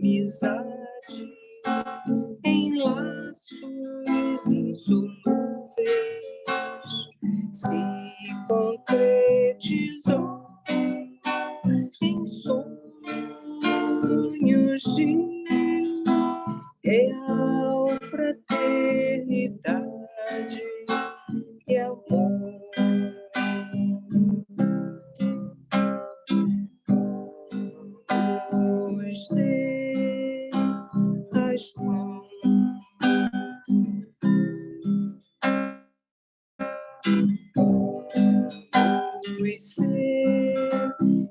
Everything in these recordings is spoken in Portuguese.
amizade em laços insolúveis se concretizou em sonhos de real fraternidade e amor. Os dê as mãos, os ser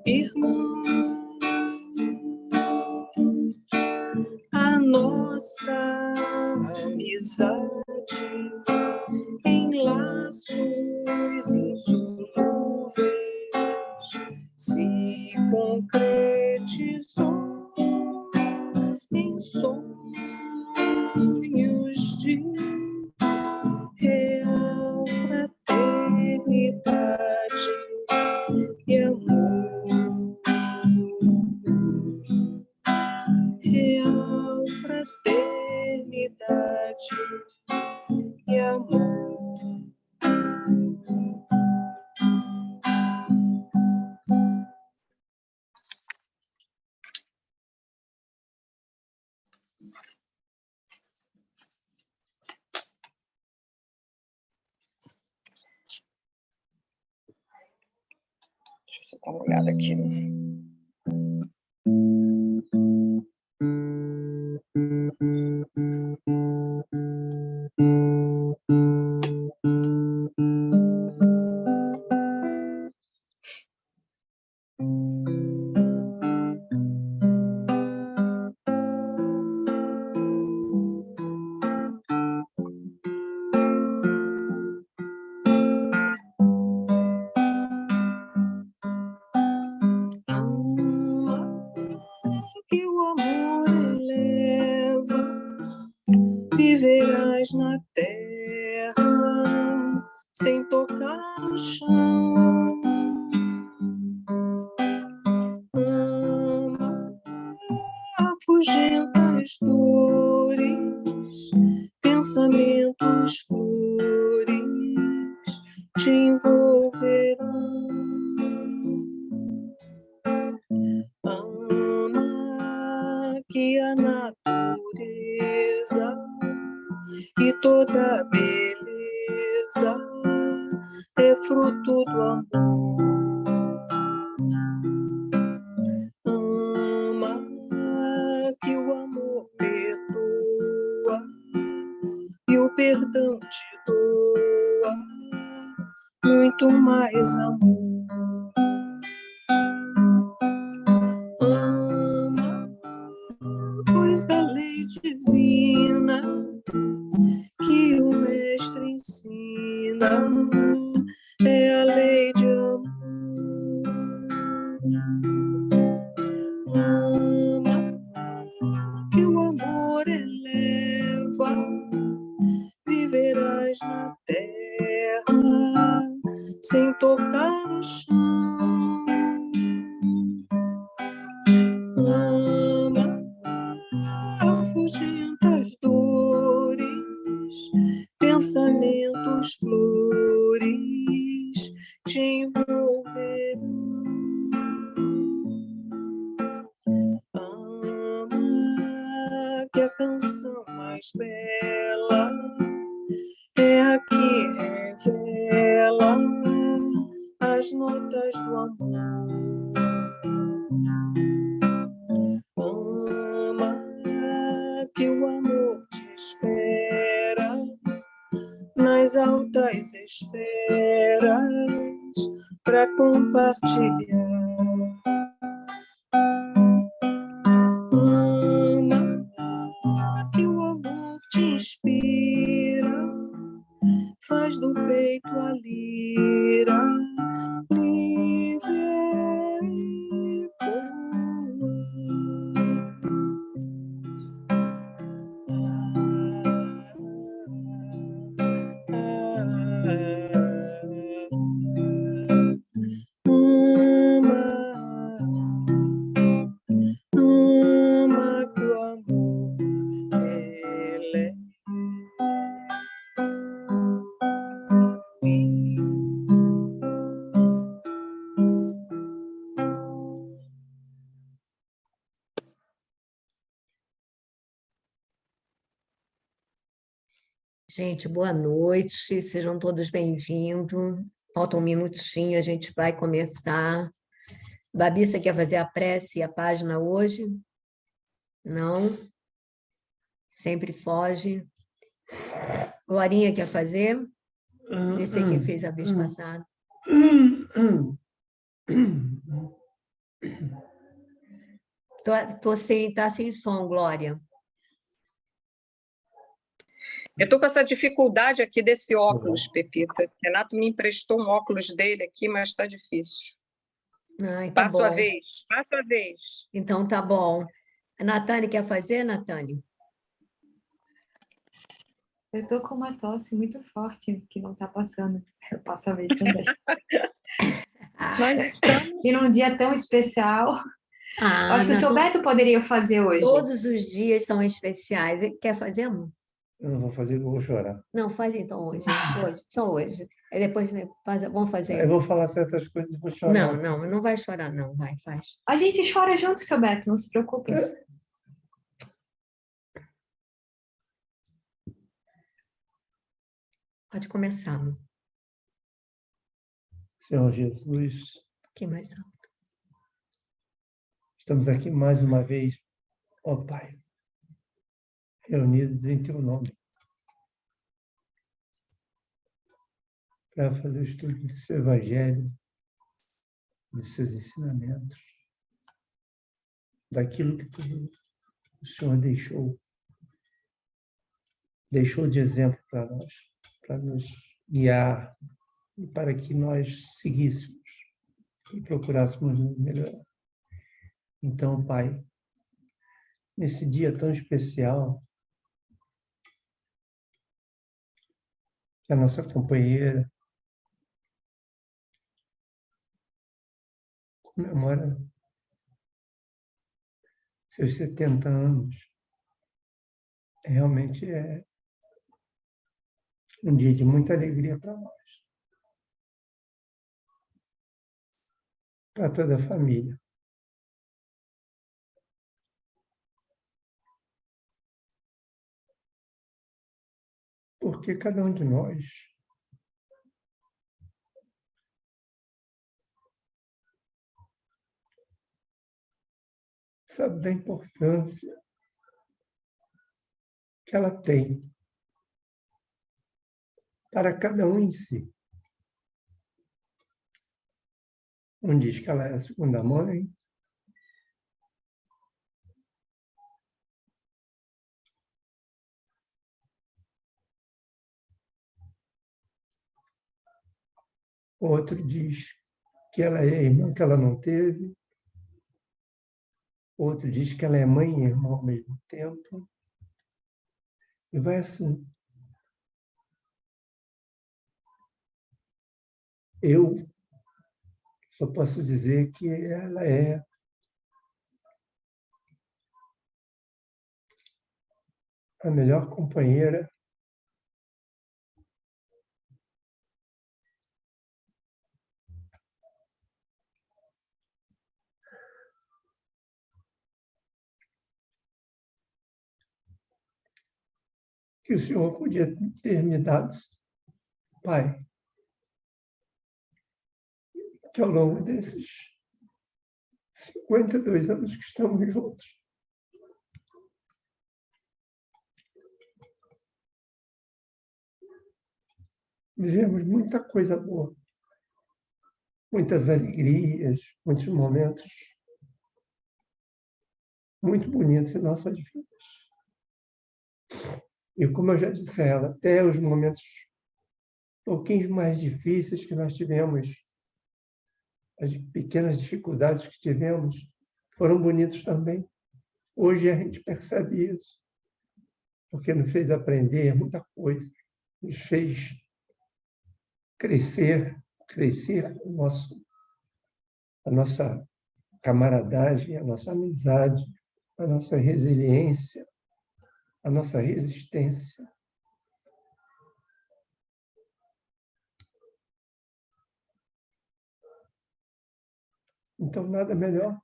irmãos, a nossa amizade em laços insolúveis se concretizou em sonhos de real fraternidade e amor. Real fraternidade e amor. Deixa eu dar uma olhada aqui. Que o amor eleva, viverás na terra sem tocar o chão. Ama, afugenta as dores, pensamentos flores te envolverão. Ama que a natureza e toda beleza é fruto do amor. Ama que o amor perdoa e o perdão te doa muito mais amor. Ama, pois a lei divina que o mestre ensina é a lei de amor. Ama que o amor eleva, viverás na terra sem tocar o chão. Ama, afugenta as dores, pensamentos flores te envolverão. Ama que a canção mais bela é a que revela as notas do amor. Ama que o amor te espera nas altas esferas para compartilhar. Ama que o amor te inspira, faz do peito a lira, livre e ama que o Gente, boa noite, sejam todos bem-vindos. Falta um minutinho, a gente vai começar. Babi, você quer fazer a prece e a página hoje? Não? Sempre foge. Glorinha quer fazer? Desse aí quem fez a vez passada. Tá sem som, Glória. Eu estou com essa dificuldade aqui desse óculos, Pepita. Renato me emprestou um óculos dele aqui, mas está difícil. Ai, tá Passo a bom. vez, passo a vez. Então tá bom. A Natane quer fazer, Natane? Eu estou com uma tosse muito forte que não está passando. Eu passo a vez também. Nós estamos... E num dia tão especial. Acho que o seu Beto poderia fazer hoje. Todos os dias são especiais. Quer fazer, amor? Eu não vou fazer, eu vou chorar. Não, faz então hoje. Só hoje. Aí depois vamos fazer. Eu vou falar certas coisas e vou chorar. Não vai chorar, não. Vai, faz. A gente chora junto, seu Beto, não se preocupe. Pode começar, amor. Senhor Jesus, Que mais alto. estamos aqui mais uma vez, ó Pai, reunidos em Teu nome, para fazer o estudo do Seu Evangelho, dos Seus ensinamentos, daquilo que o Senhor deixou de exemplo para nós, para nos guiar e para que nós seguíssemos e procurássemos nos melhorar. Então, Pai, nesse dia tão especial, que a nossa companheira comemora seus 70 anos, realmente é um dia de muita alegria para nós, para toda a família. Porque cada um de nós sabe da importância que ela tem para cada um em si. Um diz que ela é a segunda mãe, outro diz que ela é a irmã que ela não teve, outro diz que ela é mãe e irmã ao mesmo tempo, e vai assim. Eu só posso dizer que ela é a melhor companheira que o Senhor podia ter me dado, Pai, que ao longo desses 52 anos que estamos juntos, vivemos muita coisa boa, muitas alegrias, muitos momentos muito bonitos em nossas vidas. E como eu já disse a ela, até os momentos um pouquinho mais difíceis que nós tivemos, as pequenas dificuldades que tivemos, foram bonitos também. Hoje a gente percebe isso, porque nos fez aprender muita coisa, nos fez crescer a nossa camaradagem, a nossa amizade, a nossa resiliência, a nossa resistência. Então, nada melhor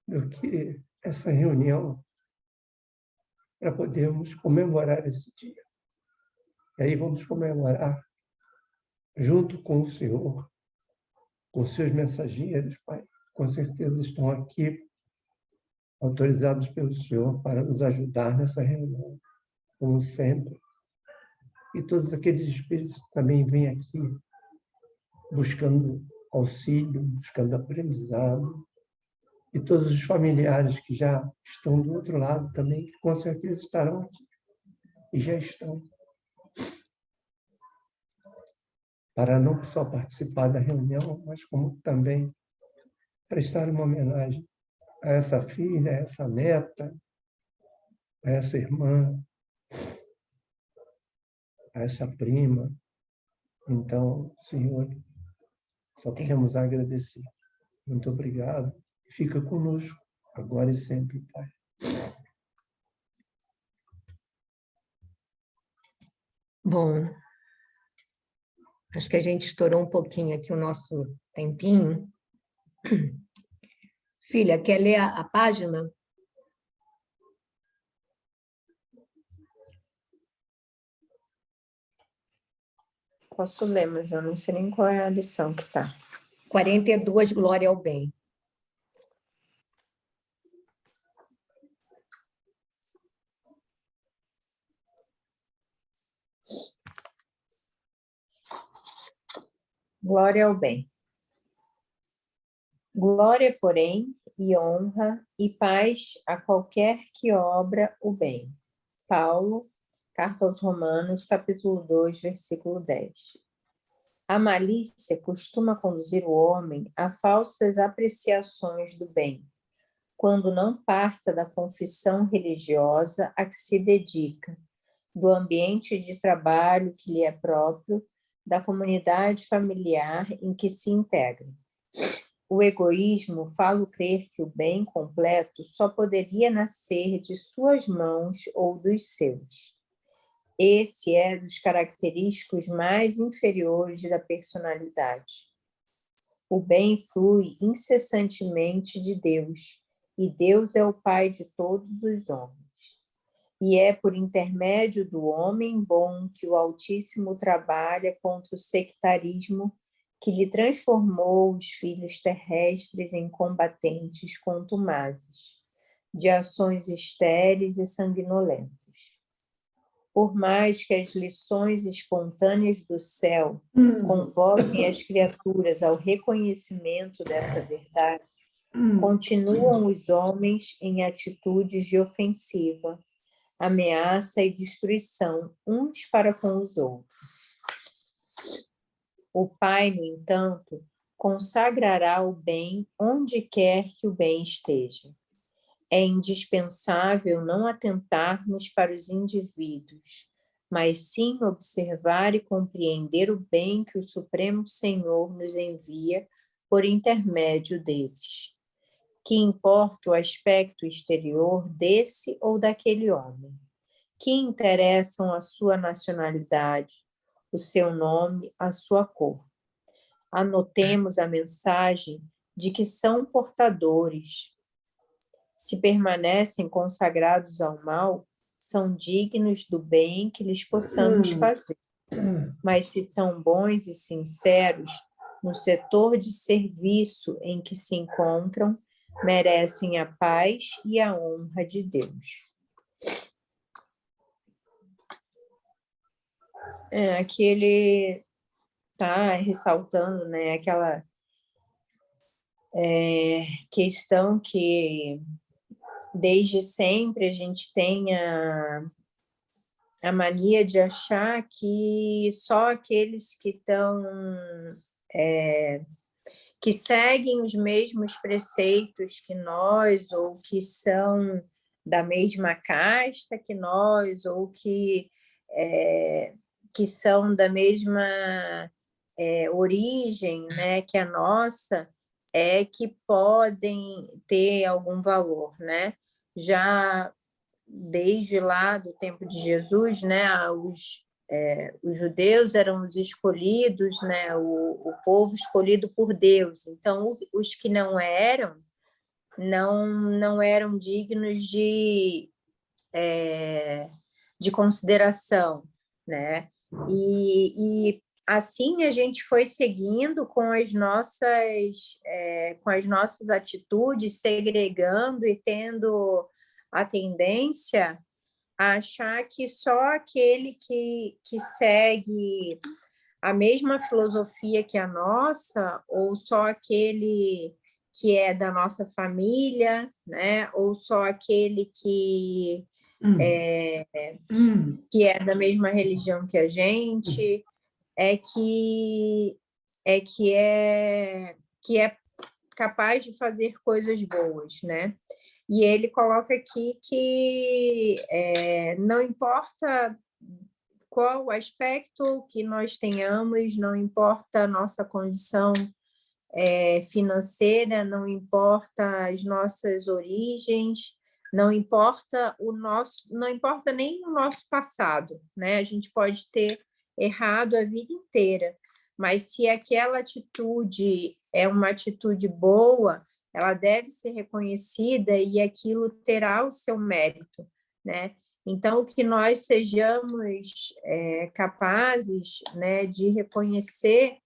do que essa reunião para podermos comemorar esse dia. E aí vamos comemorar junto com o Senhor, com seus mensageiros, Pai. Com certeza estão aqui, autorizados pelo Senhor para nos ajudar nessa reunião, como sempre. E todos aqueles espíritos que também vêm aqui buscando auxílio, buscando aprendizado. E todos os familiares que já estão do outro lado também, que com certeza estarão aqui e já estão. Para não só participar da reunião, mas como também prestar uma homenagem a essa filha, a essa neta, a essa irmã, a essa prima. Então, Senhor, só queremos agradecer. Muito obrigado. Fica conosco, agora e sempre, Pai. Bom, acho que a gente estourou um pouquinho aqui o nosso tempinho. Filha, quer ler a página? Posso ler, mas eu não sei nem qual é a lição que está. 42, Glória ao Bem. Glória ao bem. Glória, porém, e honra e paz a qualquer que obra o bem. Paulo, Carta aos Romanos, capítulo 2, versículo 10. A malícia costuma conduzir o homem a falsas apreciações do bem, quando não parta da confissão religiosa a que se dedica, do ambiente de trabalho que lhe é próprio, da comunidade familiar em que se integra. O egoísmo fala crer que o bem completo só poderia nascer de suas mãos ou dos seus. Esse é dos característicos mais inferiores da personalidade. O bem flui incessantemente de Deus, e Deus é o Pai de todos os homens. E é por intermédio do homem bom que o Altíssimo trabalha contra o sectarismo que lhe transformou os filhos terrestres em combatentes contumazes, de ações estéreis e sanguinolentas. Por mais que as lições espontâneas do céu convoquem as criaturas ao reconhecimento dessa verdade, continuam os homens em atitudes de ofensiva, ameaça e destruição uns para com os outros. O Pai, no entanto, consagrará o bem onde quer que o bem esteja. É indispensável não atentarmos para os indivíduos, mas sim observar e compreender o bem que o Supremo Senhor nos envia por intermédio deles. Que importa o aspecto exterior desse ou daquele homem? Que interessam a sua nacionalidade, o seu nome, a sua cor? Anotemos a mensagem de que são portadores. Se permanecem consagrados ao mal, são dignos do bem que lhes possamos fazer. Mas se são bons e sinceros, no setor de serviço em que se encontram, merecem a paz e a honra de Deus. Aqui ele está ressaltando, né, aquela questão que desde sempre a gente tem a mania de achar que só aqueles que estão que seguem os mesmos preceitos que nós, ou que são da mesma casta que nós, ou que são da mesma origem, né, que a nossa, que podem ter algum valor, né? Já desde lá do tempo de Jesus, né, os judeus eram os escolhidos, né, o povo escolhido por Deus. Então, os que não eram, não eram dignos de consideração, né? E assim a gente foi seguindo com as nossas atitudes, segregando e tendo a tendência a achar que só aquele que segue a mesma filosofia que a nossa, ou só aquele que é da nossa família, né? Ou só aquele que é da mesma religião que a gente, que é capaz de fazer coisas boas, né? E ele coloca aqui que não importa qual aspecto que nós tenhamos, não importa a nossa condição financeira, não importa as nossas origens, não importa nem o nosso passado, né? A gente pode ter errado a vida inteira, mas se aquela atitude é uma atitude boa, ela deve ser reconhecida e aquilo terá o seu mérito, né? Então, que nós sejamos capazes, né, de reconhecer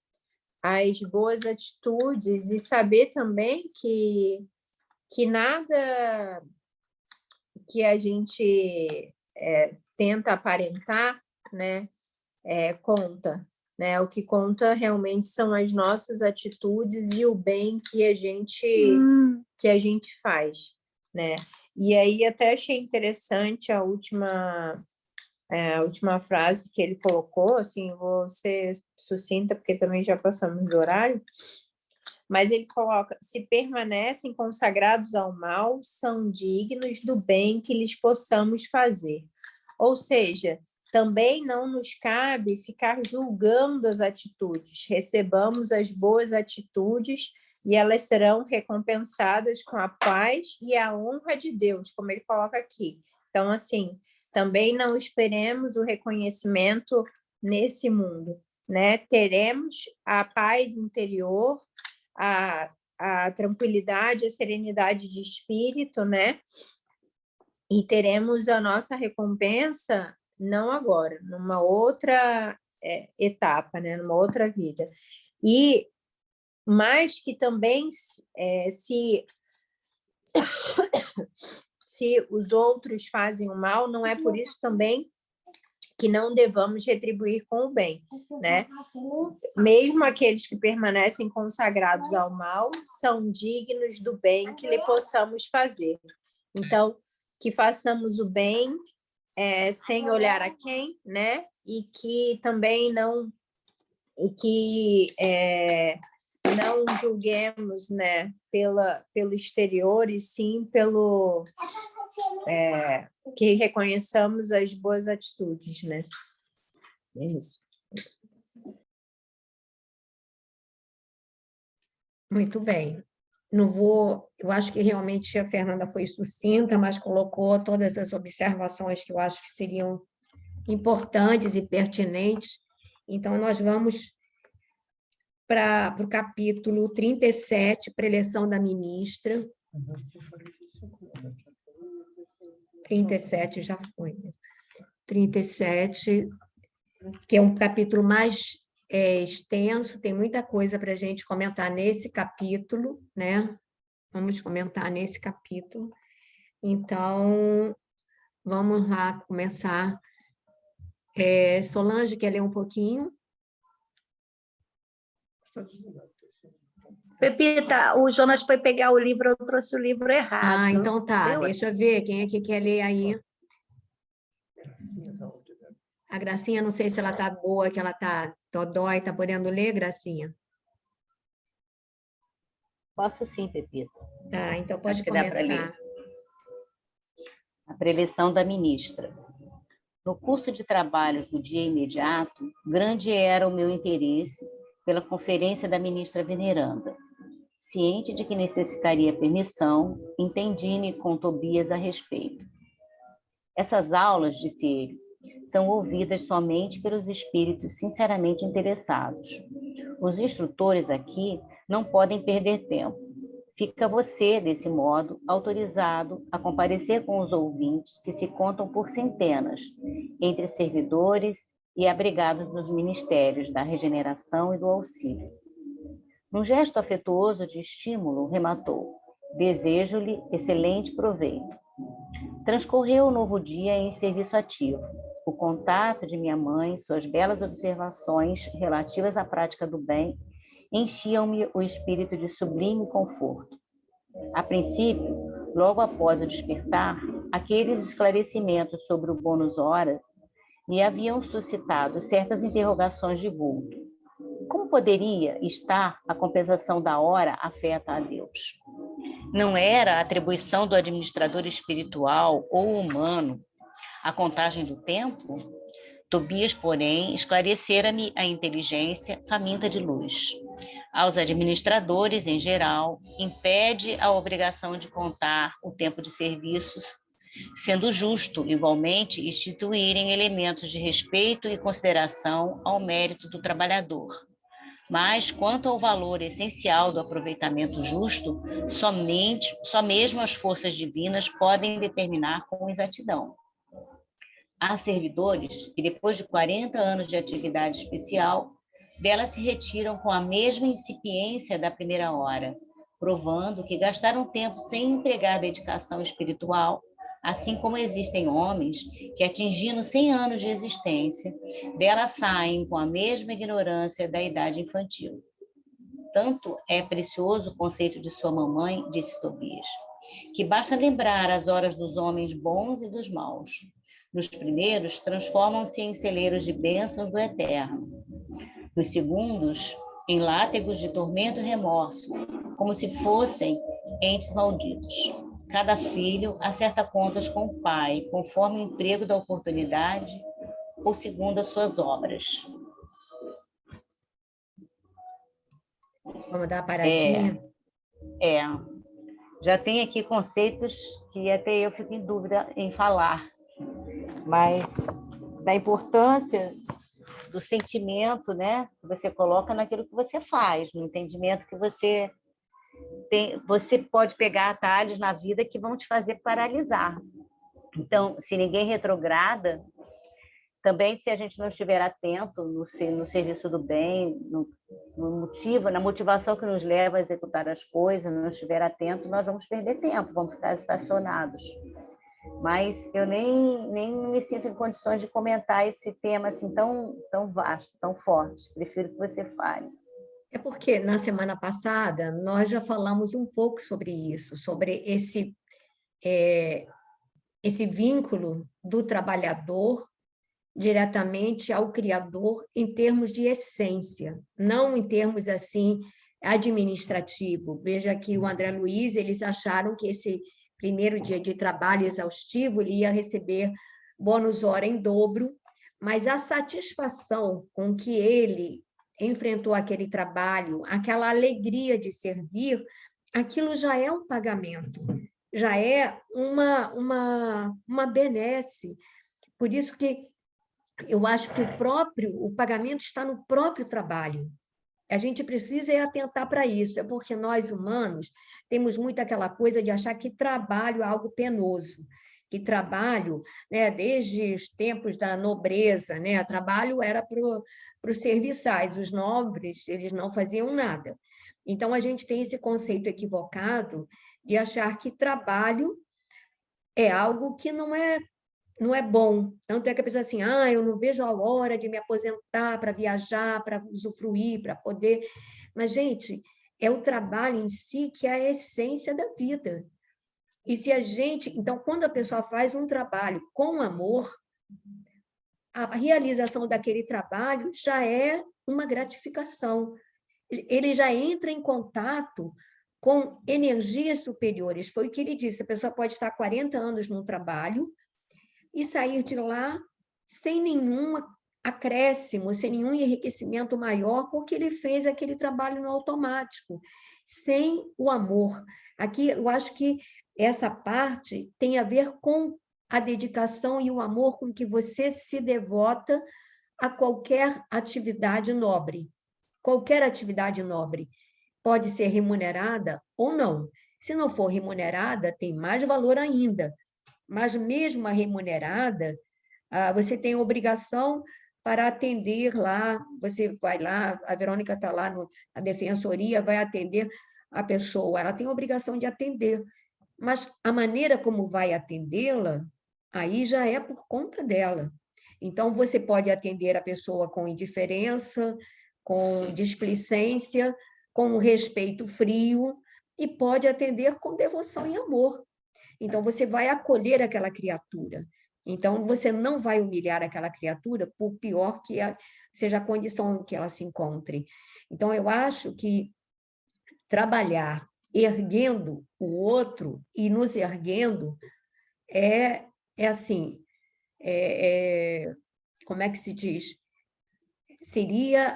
as boas atitudes e saber também que nada que a gente tenta aparentar, né, conta, né? O que conta realmente são as nossas atitudes e o bem que a gente faz, né? E aí até achei interessante a última frase que ele colocou, assim, vou ser sucinta porque também já passamos do horário, mas ele coloca: se permanecem consagrados ao mal, são dignos do bem que lhes possamos fazer. Ou seja, também não nos cabe ficar julgando as atitudes. Recebamos as boas atitudes e elas serão recompensadas com a paz e a honra de Deus, como ele coloca aqui. Então, assim, também não esperemos o reconhecimento nesse mundo, né? Teremos a paz interior, a tranquilidade, a serenidade de espírito, né? E teremos a nossa recompensa não agora, numa outra etapa, né? Numa outra vida. E mais que também se os outros fazem o mal, não é por isso também que não devamos retribuir com o bem, né? Mesmo aqueles que permanecem consagrados ao mal são dignos do bem que lhe possamos fazer. Então, que façamos o bem sem olhar a quem, né? E que também não julguemos, né, pelo exterior, e sim pelo que reconheçamos as boas atitudes, né? É isso. Muito bem. Eu acho que realmente a Fernanda foi sucinta, mas colocou todas as observações que eu acho que seriam importantes e pertinentes. Então, nós vamos para o capítulo 37, preleção da ministra. 37 já foi. 37, que é um capítulo mais extenso, tem muita coisa para a gente comentar nesse capítulo, né? Vamos comentar nesse capítulo. Então, vamos lá começar. Solange, quer ler um pouquinho? Pepita, o Jonas foi pegar o livro, eu trouxe o livro errado. Ah, então tá, Eu... deixa eu ver quem é que quer ler aí. A Gracinha, não sei se ela está boa, que ela está dodói, está podendo ler, Gracinha? Posso sim, Pepita. Tá, então pode Acho que dá para começar. ler. A preleção da ministra. No curso de trabalhos do dia imediato, grande era o meu interesse pela conferência da ministra veneranda. Ciente de que necessitaria permissão, entendi-me com Tobias a respeito. Essas aulas, disse ele, são ouvidas somente pelos espíritos sinceramente interessados. Os instrutores aqui não podem perder tempo. Fica você, desse modo, autorizado a comparecer com os ouvintes, que se contam por centenas, entre servidores e abrigados nos ministérios da regeneração e do auxílio. Num gesto afetuoso de estímulo, rematou: desejo-lhe excelente proveito. Transcorreu o novo dia em serviço ativo. O contato de minha mãe, suas belas observações relativas à prática do bem, enchiam-me o espírito de sublime conforto. A princípio, logo após o despertar, aqueles esclarecimentos sobre o bônus hora me haviam suscitado certas interrogações de vulto. Como poderia estar a compensação da hora afeta a Deus? Não era a atribuição do administrador espiritual ou humano a contagem do tempo? Tobias, porém, esclarecera-me a inteligência faminta de luz. Aos administradores, em geral, impede a obrigação de contar o tempo de serviços, sendo justo, igualmente, instituírem elementos de respeito e consideração ao mérito do trabalhador. Mas, quanto ao valor essencial do aproveitamento justo, só mesmo as forças divinas podem determinar com exatidão. Há servidores que, depois de 40 anos de atividade especial, dela se retiram com a mesma incipiência da primeira hora, provando que gastaram tempo sem empregar dedicação espiritual, assim como existem homens que, atingindo 100 anos de existência, dela saem com a mesma ignorância da idade infantil. Tanto é precioso o conceito de sua mamãe, disse Tobias, que basta lembrar as horas dos homens bons e dos maus. Nos primeiros, transformam-se em celeiros de bênçãos do eterno. Nos segundos, em látegos de tormento e remorso, como se fossem entes malditos. Cada filho acerta contas com o pai, conforme o emprego da oportunidade ou segundo as suas obras. Vamos dar uma paradinha? Já tem aqui conceitos que até eu fico em dúvida em falar, mas da importância do sentimento, né, que você coloca naquilo que você faz, no entendimento que você tem. Você pode pegar atalhos na vida que vão te fazer paralisar. Então, se ninguém retrograda, também se a gente não estiver atento no serviço do bem, no motivo, na motivação que nos leva a executar as coisas, não estiver atento, nós vamos perder tempo, vamos ficar estacionados. Mas eu nem me sinto em condições de comentar esse tema assim tão vasto, tão forte. Prefiro que você fale. É porque na semana passada nós já falamos um pouco sobre isso, sobre esse vínculo do trabalhador diretamente ao Criador em termos de essência, não em termos assim administrativo. Veja que o André Luiz, eles acharam que esse primeiro dia de trabalho exaustivo ele ia receber bônus hora em dobro, mas a satisfação com que ele enfrentou aquele trabalho, aquela alegria de servir, aquilo já é um pagamento, já é uma benesse. Por isso que eu acho que o pagamento está no próprio trabalho. A gente precisa atentar para isso, é porque nós humanos temos muito aquela coisa de achar que trabalho é algo penoso, que trabalho, né, desde os tempos da nobreza, né, trabalho era para os serviçais, os nobres, eles não faziam nada. Então, a gente tem esse conceito equivocado de achar que trabalho é algo que não é bom. Tanto é que a pessoa assim, eu não vejo a hora de me aposentar para viajar, para usufruir, para poder... Mas, gente, é o trabalho em si que é a essência da vida. E se a gente... Então, quando a pessoa faz um trabalho com amor, a realização daquele trabalho já é uma gratificação. Ele já entra em contato com energias superiores. Foi o que ele disse, a pessoa pode estar 40 anos num trabalho e sair de lá sem nenhum acréscimo, sem nenhum enriquecimento maior, porque ele fez aquele trabalho no automático, sem o amor. Aqui, eu acho que essa parte tem a ver com a dedicação e o amor com que você se devota a qualquer atividade nobre. Qualquer atividade nobre pode ser remunerada ou não. Se não for remunerada, tem mais valor ainda. Mas mesmo a remunerada, você tem obrigação para atender lá, você vai lá, a Verônica está lá na defensoria, vai atender a pessoa, ela tem a obrigação de atender, mas a maneira como vai atendê-la, aí já é por conta dela. Então, você pode atender a pessoa com indiferença, com displicência, com respeito frio, e pode atender com devoção e amor. Então, você vai acolher aquela criatura. Então, você não vai humilhar aquela criatura, por pior que seja a condição que ela se encontre. Então, eu acho que trabalhar erguendo o outro e nos erguendo é assim, como é que se diz? Seria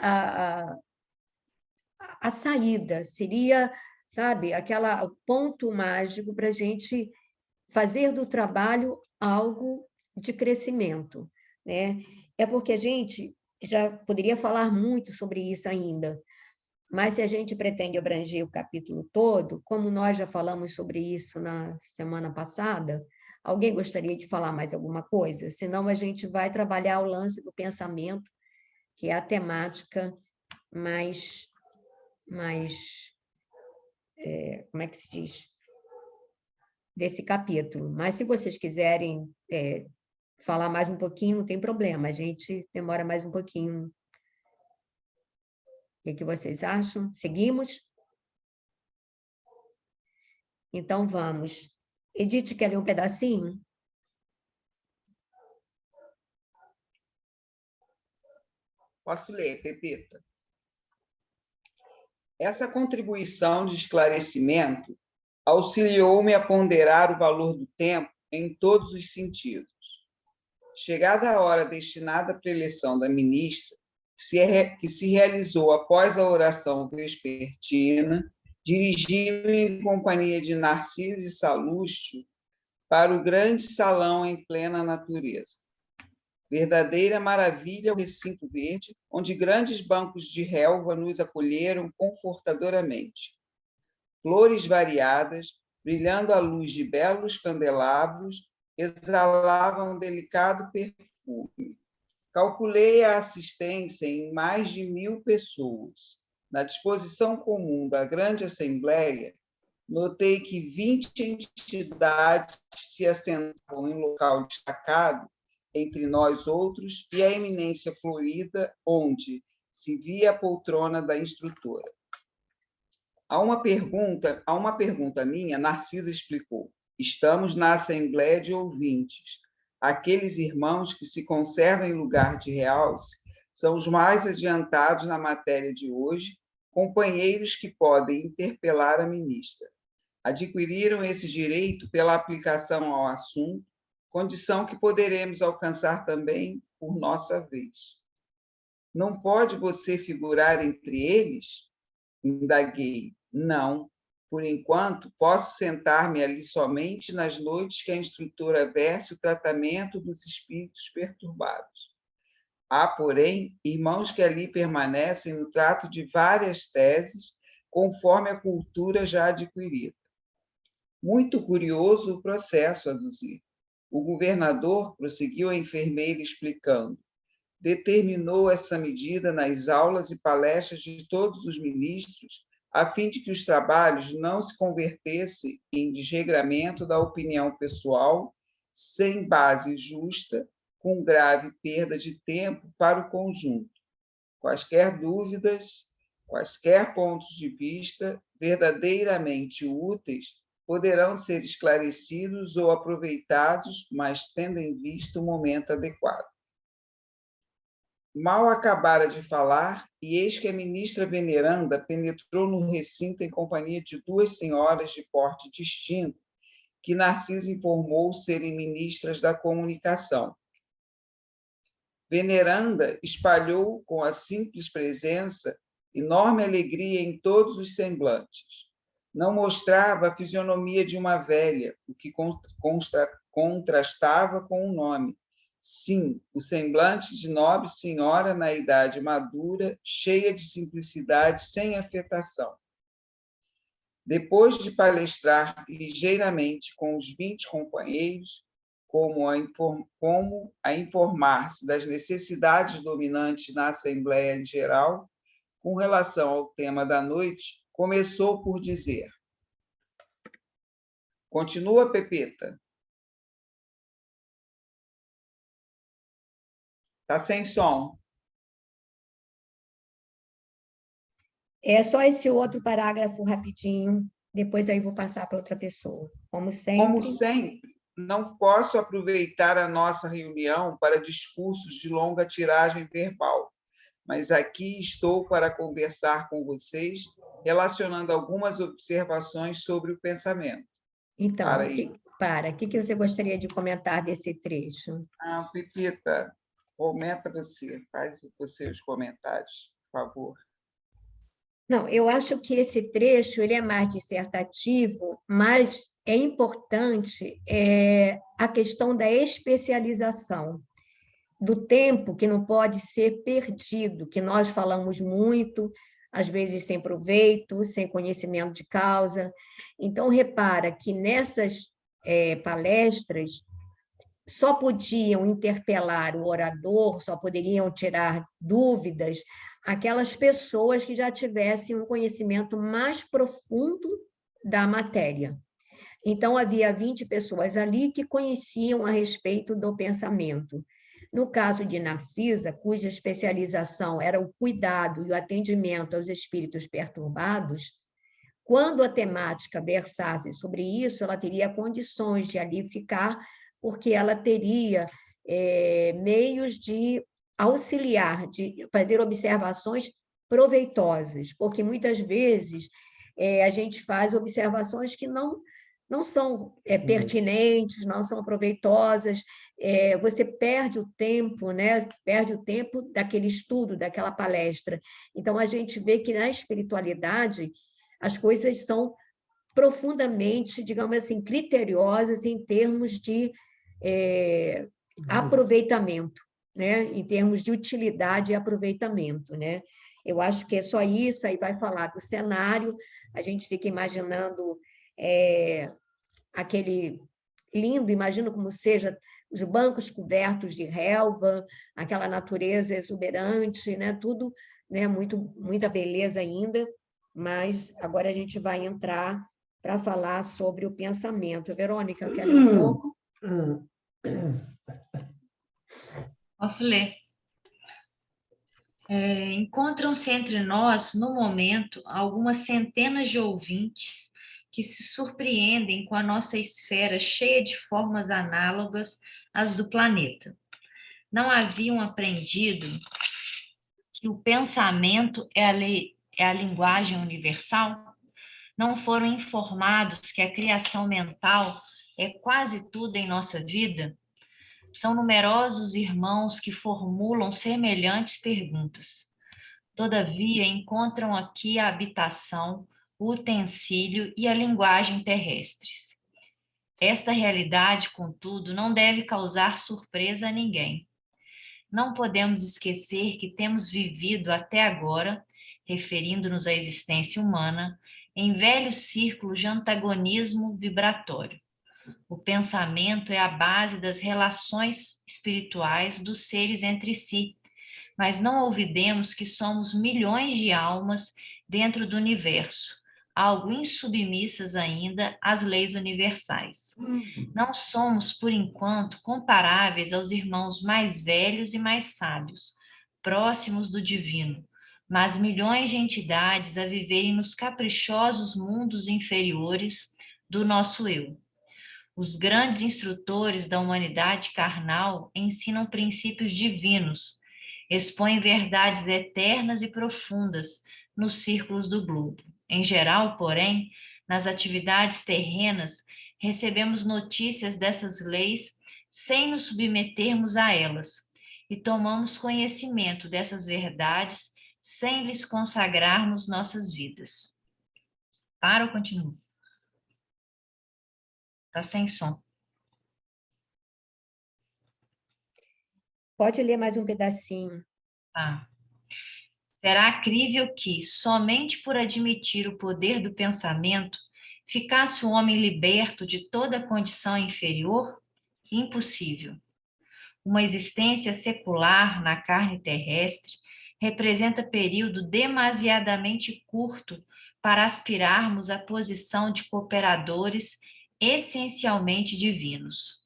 a saída, seria, sabe, o ponto mágico para a gente fazer do trabalho algo de crescimento, né? É porque a gente já poderia falar muito sobre isso ainda, mas se a gente pretende abranger o capítulo todo, como nós já falamos sobre isso na semana passada, alguém gostaria de falar mais alguma coisa? Senão a gente vai trabalhar o lance do pensamento, que é a temática mais como é que se diz? Desse capítulo. Mas se vocês quiserem falar mais um pouquinho, não tem problema, a gente demora mais um pouquinho. O que vocês acham? Seguimos? Então, vamos. Edith, quer ler um pedacinho? Posso ler, Pepita? Essa contribuição de esclarecimento auxiliou-me a ponderar o valor do tempo em todos os sentidos. Chegada a hora destinada para a eleição da ministra, que se realizou após a oração vespertina, dirigiu-me em companhia de Narciso e Salustio para o grande salão em plena natureza. Verdadeira maravilha o recinto verde, onde grandes bancos de relva nos acolheram confortadoramente. Flores variadas, brilhando à luz de belos candelabros, exalavam um delicado perfume. Calculei a assistência em mais de 1.000 pessoas. Na disposição comum da grande assembleia, notei que 20 entidades se assentavam em local destacado entre nós outros e a eminência florida, onde se via a poltrona da instrutora. A uma pergunta minha, Narcisa explicou: estamos na assembleia de ouvintes. Aqueles irmãos que se conservam em lugar de realce são os mais adiantados na matéria de hoje, companheiros que podem interpelar a ministra. Adquiriram esse direito pela aplicação ao assunto, condição que poderemos alcançar também por nossa vez. Não pode você figurar entre eles? Indaguei. Não. Por enquanto, posso sentar-me ali somente nas noites que a instrutora verse o tratamento dos espíritos perturbados. Há, porém, irmãos que ali permanecem no trato de várias teses, conforme a cultura já adquirida. Muito curioso o processo, aduzir. O governador, prosseguiu a enfermeira explicando, determinou essa medida nas aulas e palestras de todos os ministros, a fim de que os trabalhos não se convertessem em desregramento da opinião pessoal, sem base justa, com grave perda de tempo para o conjunto. Quaisquer dúvidas, quaisquer pontos de vista verdadeiramente úteis poderão ser esclarecidos ou aproveitados, mas tendo em vista o momento adequado. Mal acabara de falar, e eis que a ministra veneranda penetrou no recinto em companhia de 2 senhoras de porte distinto, que Narciso informou serem ministras da comunicação. Veneranda espalhou com a simples presença enorme alegria em todos os semblantes. Não mostrava a fisionomia de uma velha, o que contrastava com o nome. Sim, o semblante de nobre senhora na idade madura, cheia de simplicidade, sem afetação. Depois de palestrar ligeiramente com os 20 companheiros, como a informar-se das necessidades dominantes na Assembleia em geral, com relação ao tema da noite, começou por dizer: continua, Pepita. Está sem som. É só esse outro parágrafo rapidinho, depois aí vou passar para outra pessoa. Como Como sempre, sempre, não posso aproveitar a nossa reunião para discursos de longa tiragem verbal, mas aqui estou para conversar com vocês, relacionando algumas observações sobre o pensamento. então, Para o que você gostaria de comentar desse trecho? Pepita, comenta você, faz você os comentários, por favor. Não, eu acho que esse trecho ele é mais dissertativo, mas é importante a questão da especialização, do tempo que não pode ser perdido, que nós falamos muito, às vezes sem proveito, sem conhecimento de causa. Então, repara que nessas palestras só podiam interpelar o orador, só poderiam tirar dúvidas aquelas pessoas que já tivessem um conhecimento mais profundo da matéria. Então, havia 20 pessoas ali que conheciam a respeito do pensamento. No caso de Narcisa, cuja especialização era o cuidado e o atendimento aos espíritos perturbados, quando a temática versasse sobre isso, ela teria condições de ali ficar, porque ela teria meios de auxiliar, de fazer observações proveitosas, porque muitas vezes a gente faz observações que não são pertinentes, não são proveitosas, você perde o tempo, né? Perde o tempo daquele estudo, daquela palestra. Então, a gente vê que na espiritualidade as coisas são profundamente, digamos assim, criteriosas em termos de aproveitamento, né? Em termos de utilidade e aproveitamento, né? Eu acho que é só isso, aí vai falar do cenário, a gente fica imaginando aquele lindo, imagino como seja os bancos cobertos de relva, aquela natureza exuberante, né? Tudo, né? Muita beleza ainda, mas agora a gente vai entrar para falar sobre o pensamento. Verônica, quer ler um pouco? Posso ler. Encontram-se entre nós, no momento, algumas centenas de ouvintes que se surpreendem com a nossa esfera cheia de formas análogas às do planeta. Não haviam aprendido que o pensamento é a linguagem universal? Não foram informados que a criação mental é quase tudo em nossa vida? São numerosos irmãos que formulam semelhantes perguntas. Todavia, encontram aqui a habitação, o utensílio e a linguagem terrestres. Esta realidade, contudo, não deve causar surpresa a ninguém. Não podemos esquecer que temos vivido até agora, referindo-nos à existência humana, em velhos círculos de antagonismo vibratório. O pensamento é a base das relações espirituais dos seres entre si, mas não olvidemos que somos milhões de almas dentro do universo, algo insubmissas ainda às leis universais. Não somos, por enquanto, comparáveis aos irmãos mais velhos e mais sábios, próximos do divino, mas milhões de entidades a viverem nos caprichosos mundos inferiores do nosso eu. Os grandes instrutores da humanidade carnal ensinam princípios divinos, expõem verdades eternas e profundas nos círculos do globo. Em geral, porém, nas atividades terrenas, recebemos notícias dessas leis sem nos submetermos a elas e tomamos conhecimento dessas verdades sem lhes consagrarmos nossas vidas. Para ou continua? Está sem som. Pode ler mais um pedacinho. Tá. Será crível que, somente por admitir o poder do pensamento, ficasse o homem liberto de toda condição inferior? impossível. Uma existência secular na carne terrestre representa período demasiadamente curto para aspirarmos à posição de cooperadores essencialmente divinos.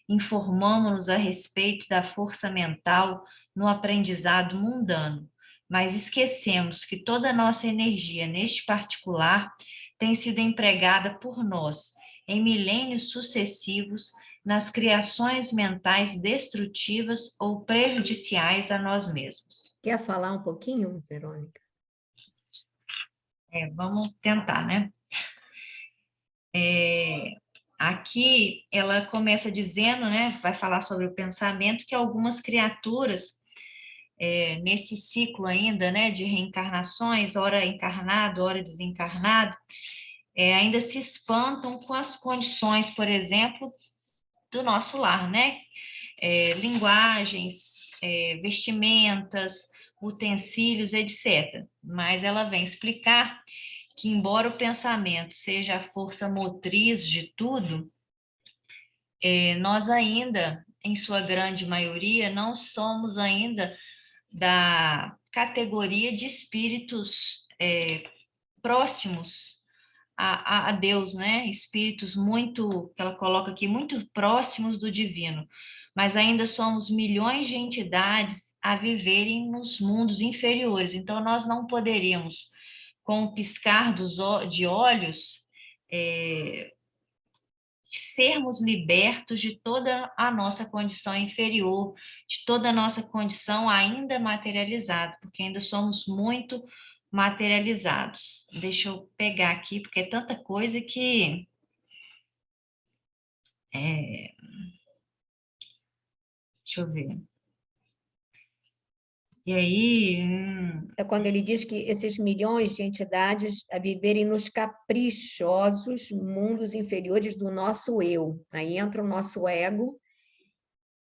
Informamo-nos a respeito da força mental no aprendizado mundano, mas esquecemos que toda a nossa energia neste particular tem sido empregada por nós em milênios sucessivos nas criações mentais destrutivas ou prejudiciais a nós mesmos. Quer falar um pouquinho, Verônica? Vamos tentar, né? Aqui ela começa dizendo, né, vai falar sobre o pensamento, que algumas criaturas, nesse ciclo ainda, né, de reencarnações, ora encarnado, ora desencarnado, ainda se espantam com as condições, por exemplo, do nosso lar, né? Linguagens, vestimentas, utensílios, etc. Mas ela vem explicar que, embora o pensamento seja a força motriz de tudo, nós ainda, em sua grande maioria, não somos ainda da categoria de espíritos próximos a Deus, né? Espíritos muito, que ela coloca aqui, muito próximos do divino, mas ainda somos milhões de entidades a viverem nos mundos inferiores. Então, nós não poderíamos, com o piscar de olhos, sermos libertos de toda a nossa condição inferior, de toda a nossa condição ainda materializada, porque ainda somos muito materializados. Deixa eu pegar aqui, porque é tanta coisa que... deixa eu ver. E aí... É quando ele diz que esses milhões de entidades a viverem nos caprichosos mundos inferiores do nosso eu. Aí entra o nosso ego,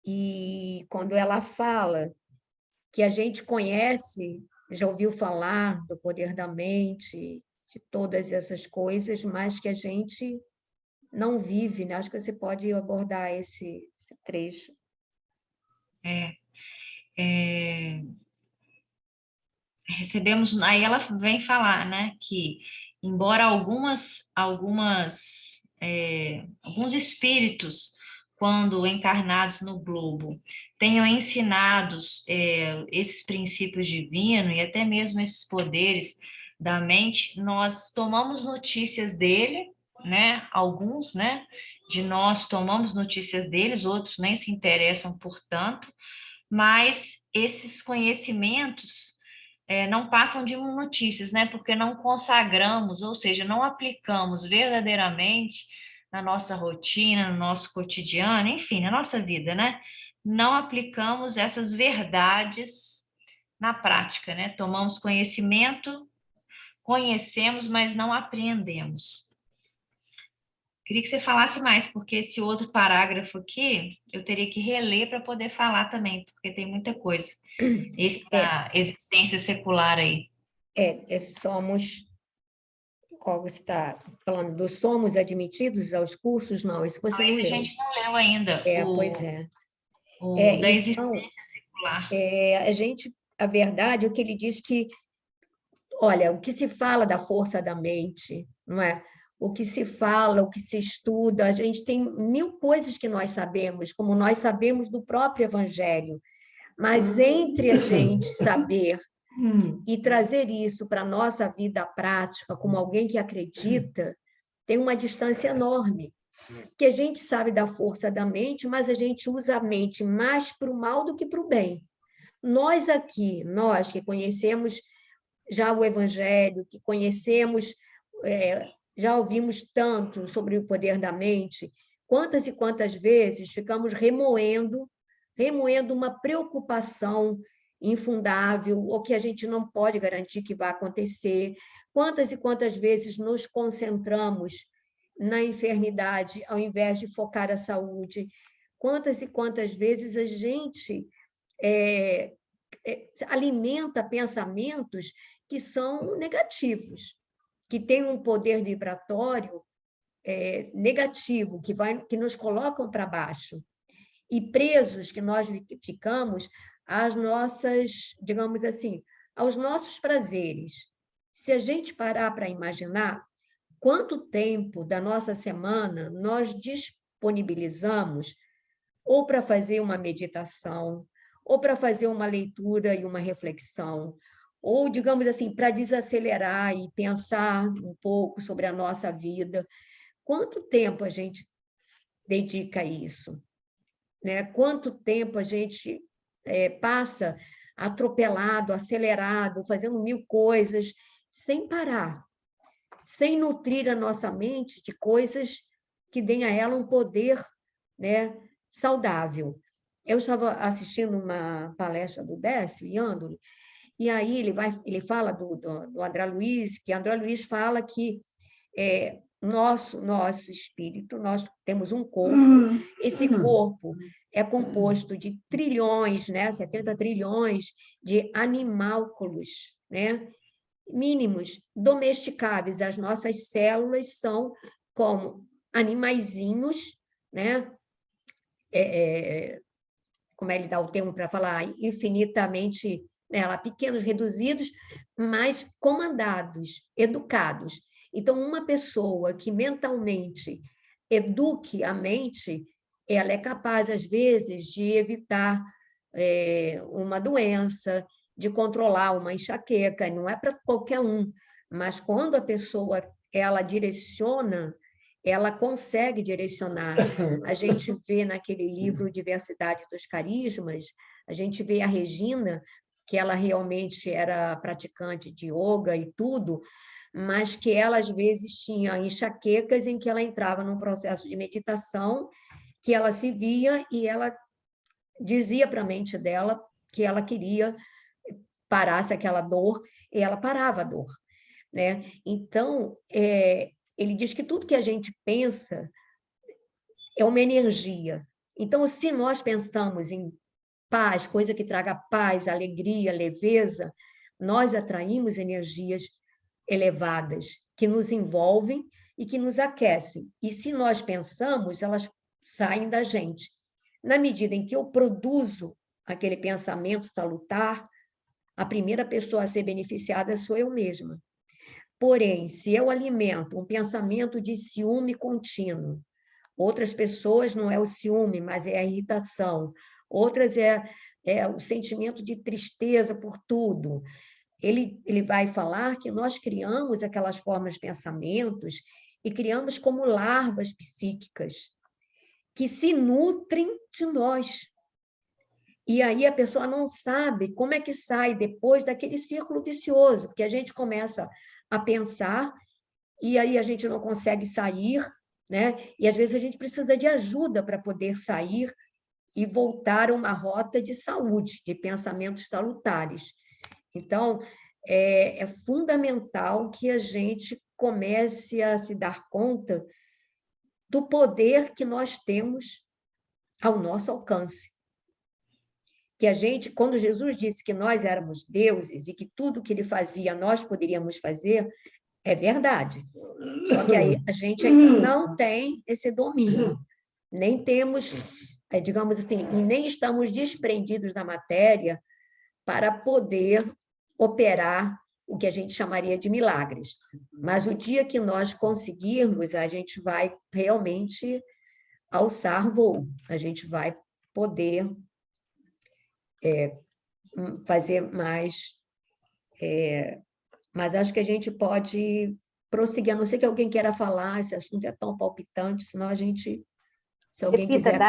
e quando ela fala que a gente conhece, já ouviu falar do poder da mente, de todas essas coisas, mas que a gente não vive, né? Acho que você pode abordar esse trecho. Recebemos, aí ela vem falar, né, que embora alguns espíritos, quando encarnados no globo, tenham ensinados esses princípios divinos e até mesmo esses poderes da mente, nós tomamos notícias dele, né, alguns, né, de nós tomamos notícias deles, outros nem se interessam por tanto, mas esses conhecimentos não passam de notícias, né? Porque não consagramos, ou seja, não aplicamos verdadeiramente na nossa rotina, no nosso cotidiano, enfim, na nossa vida, né? Não aplicamos essas verdades na prática, né? Tomamos conhecimento, conhecemos, mas não apreendemos. Queria que você falasse mais, porque esse outro parágrafo aqui eu teria que reler para poder falar também, porque tem muita coisa. Essa existência secular aí. Somos... Qual você está falando? Dos somos admitidos aos cursos? Não, isso você não leu. A gente não leu ainda. Pois é. Da existência secular. A verdade é que ele diz que, olha, o que se fala da força da mente, não é? O que se fala, o que se estuda, a gente tem 1000 coisas que nós sabemos, como nós sabemos do próprio Evangelho, mas entre a gente saber e trazer isso para a nossa vida prática, como alguém que acredita, tem uma distância enorme. Que a gente sabe da força da mente, mas a gente usa a mente mais para o mal do que para o bem. Nós aqui, nós que conhecemos já o Evangelho, que conhecemos, já ouvimos tanto sobre o poder da mente, quantas e quantas vezes ficamos remoendo uma preocupação infundável, ou que a gente não pode garantir que vai acontecer. Quantas e quantas vezes nos concentramos na enfermidade, ao invés de focar a saúde? Quantas e quantas vezes a gente alimenta pensamentos que são negativos, que têm um poder vibratório negativo, que nos colocam para baixo. e presos que nós ficamos às nossas, digamos assim, aos nossos prazeres. Se a gente parar para imaginar quanto tempo da nossa semana nós disponibilizamos ou para fazer uma meditação, ou para fazer uma leitura e uma reflexão, ou, digamos assim, para desacelerar e pensar um pouco sobre a nossa vida. Quanto tempo a gente dedica a isso? Né? Quanto tempo a gente passa atropelado, acelerado, fazendo 1000 coisas, sem parar, sem nutrir a nossa mente de coisas que deem a ela um poder, né, saudável. Eu estava assistindo uma palestra do Décio Iandoli, e aí ele fala do André Luiz, que André Luiz fala que nosso espírito, nós temos um corpo, esse corpo é composto de trilhões, né, 70 trilhões de animálculos, né, mínimos, domesticáveis. As nossas células são como animaizinhos, né, como ele dá o termo para falar, infinitamente, pequenos, reduzidos, mas comandados, educados. Então, uma pessoa que mentalmente eduque a mente, ela é capaz, às vezes, de evitar uma doença, de controlar uma enxaqueca, não é para qualquer um, mas quando a pessoa ela direciona, ela consegue direcionar. A gente vê naquele livro Diversidade dos Carismas, a gente vê a Regina, que ela realmente era praticante de yoga e tudo, mas que ela, às vezes, tinha enxaquecas em que ela entrava num processo de meditação, que ela se via e ela dizia para a mente dela que ela queria parasse aquela dor, e ela parava a dor, né? Então, ele diz que tudo que a gente pensa é uma energia. Então, se nós pensamos em paz, coisa que traga paz, alegria, leveza, nós atraímos energias elevadas que nos envolvem e que nos aquecem. E se nós pensamos, elas saem da gente. Na medida em que eu produzo aquele pensamento salutar, a primeira pessoa a ser beneficiada sou eu mesma. Porém, se eu alimento um pensamento de ciúme contínuo, outras pessoas não é o ciúme, mas é a irritação, outras é o sentimento de tristeza por tudo. Ele vai falar que nós criamos aquelas formas de pensamentos e criamos como larvas psíquicas que se nutrem de nós. E aí a pessoa não sabe como é que sai depois daquele círculo vicioso, porque a gente começa a pensar e aí a gente não consegue sair, né? E às vezes a gente precisa de ajuda para poder sair e voltar a uma rota de saúde, de pensamentos salutares. Então, é fundamental que a gente comece a se dar conta do poder que nós temos ao nosso alcance. Que a gente, quando Jesus disse que nós éramos deuses e que tudo que ele fazia nós poderíamos fazer, é verdade. Só que aí a gente ainda não tem esse domínio, nem temos, digamos assim, e nem estamos desprendidos da matéria para poder operar o que a gente chamaria de milagres. Mas o dia que nós conseguirmos, a gente vai realmente alçar voo, a gente vai poder fazer mais, mas acho que a gente pode prosseguir, a não ser que alguém queira falar, esse assunto é tão palpitante, senão a gente, se alguém quiser...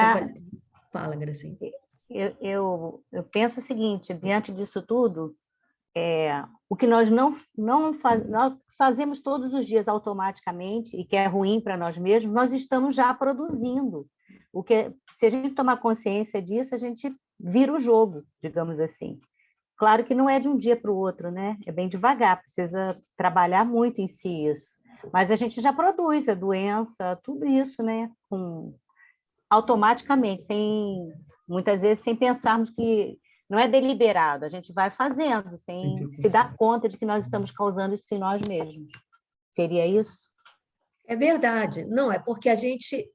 Fala, Gracinha. Eu penso o seguinte, diante disso tudo, o que nós não nós fazemos todos os dias automaticamente, e que é ruim para nós mesmos, nós estamos já produzindo. Se a gente tomar consciência disso, a gente vira o jogo, digamos assim. Claro que não é de um dia para o outro, né? É bem devagar, precisa trabalhar muito em si isso. Mas a gente já produz a doença, tudo isso, né? Automaticamente, muitas vezes sem pensarmos que não é deliberado, a gente vai fazendo, sem se dar conta de que nós estamos causando isso em nós mesmos. Seria isso? É verdade. Não, é porque a gente...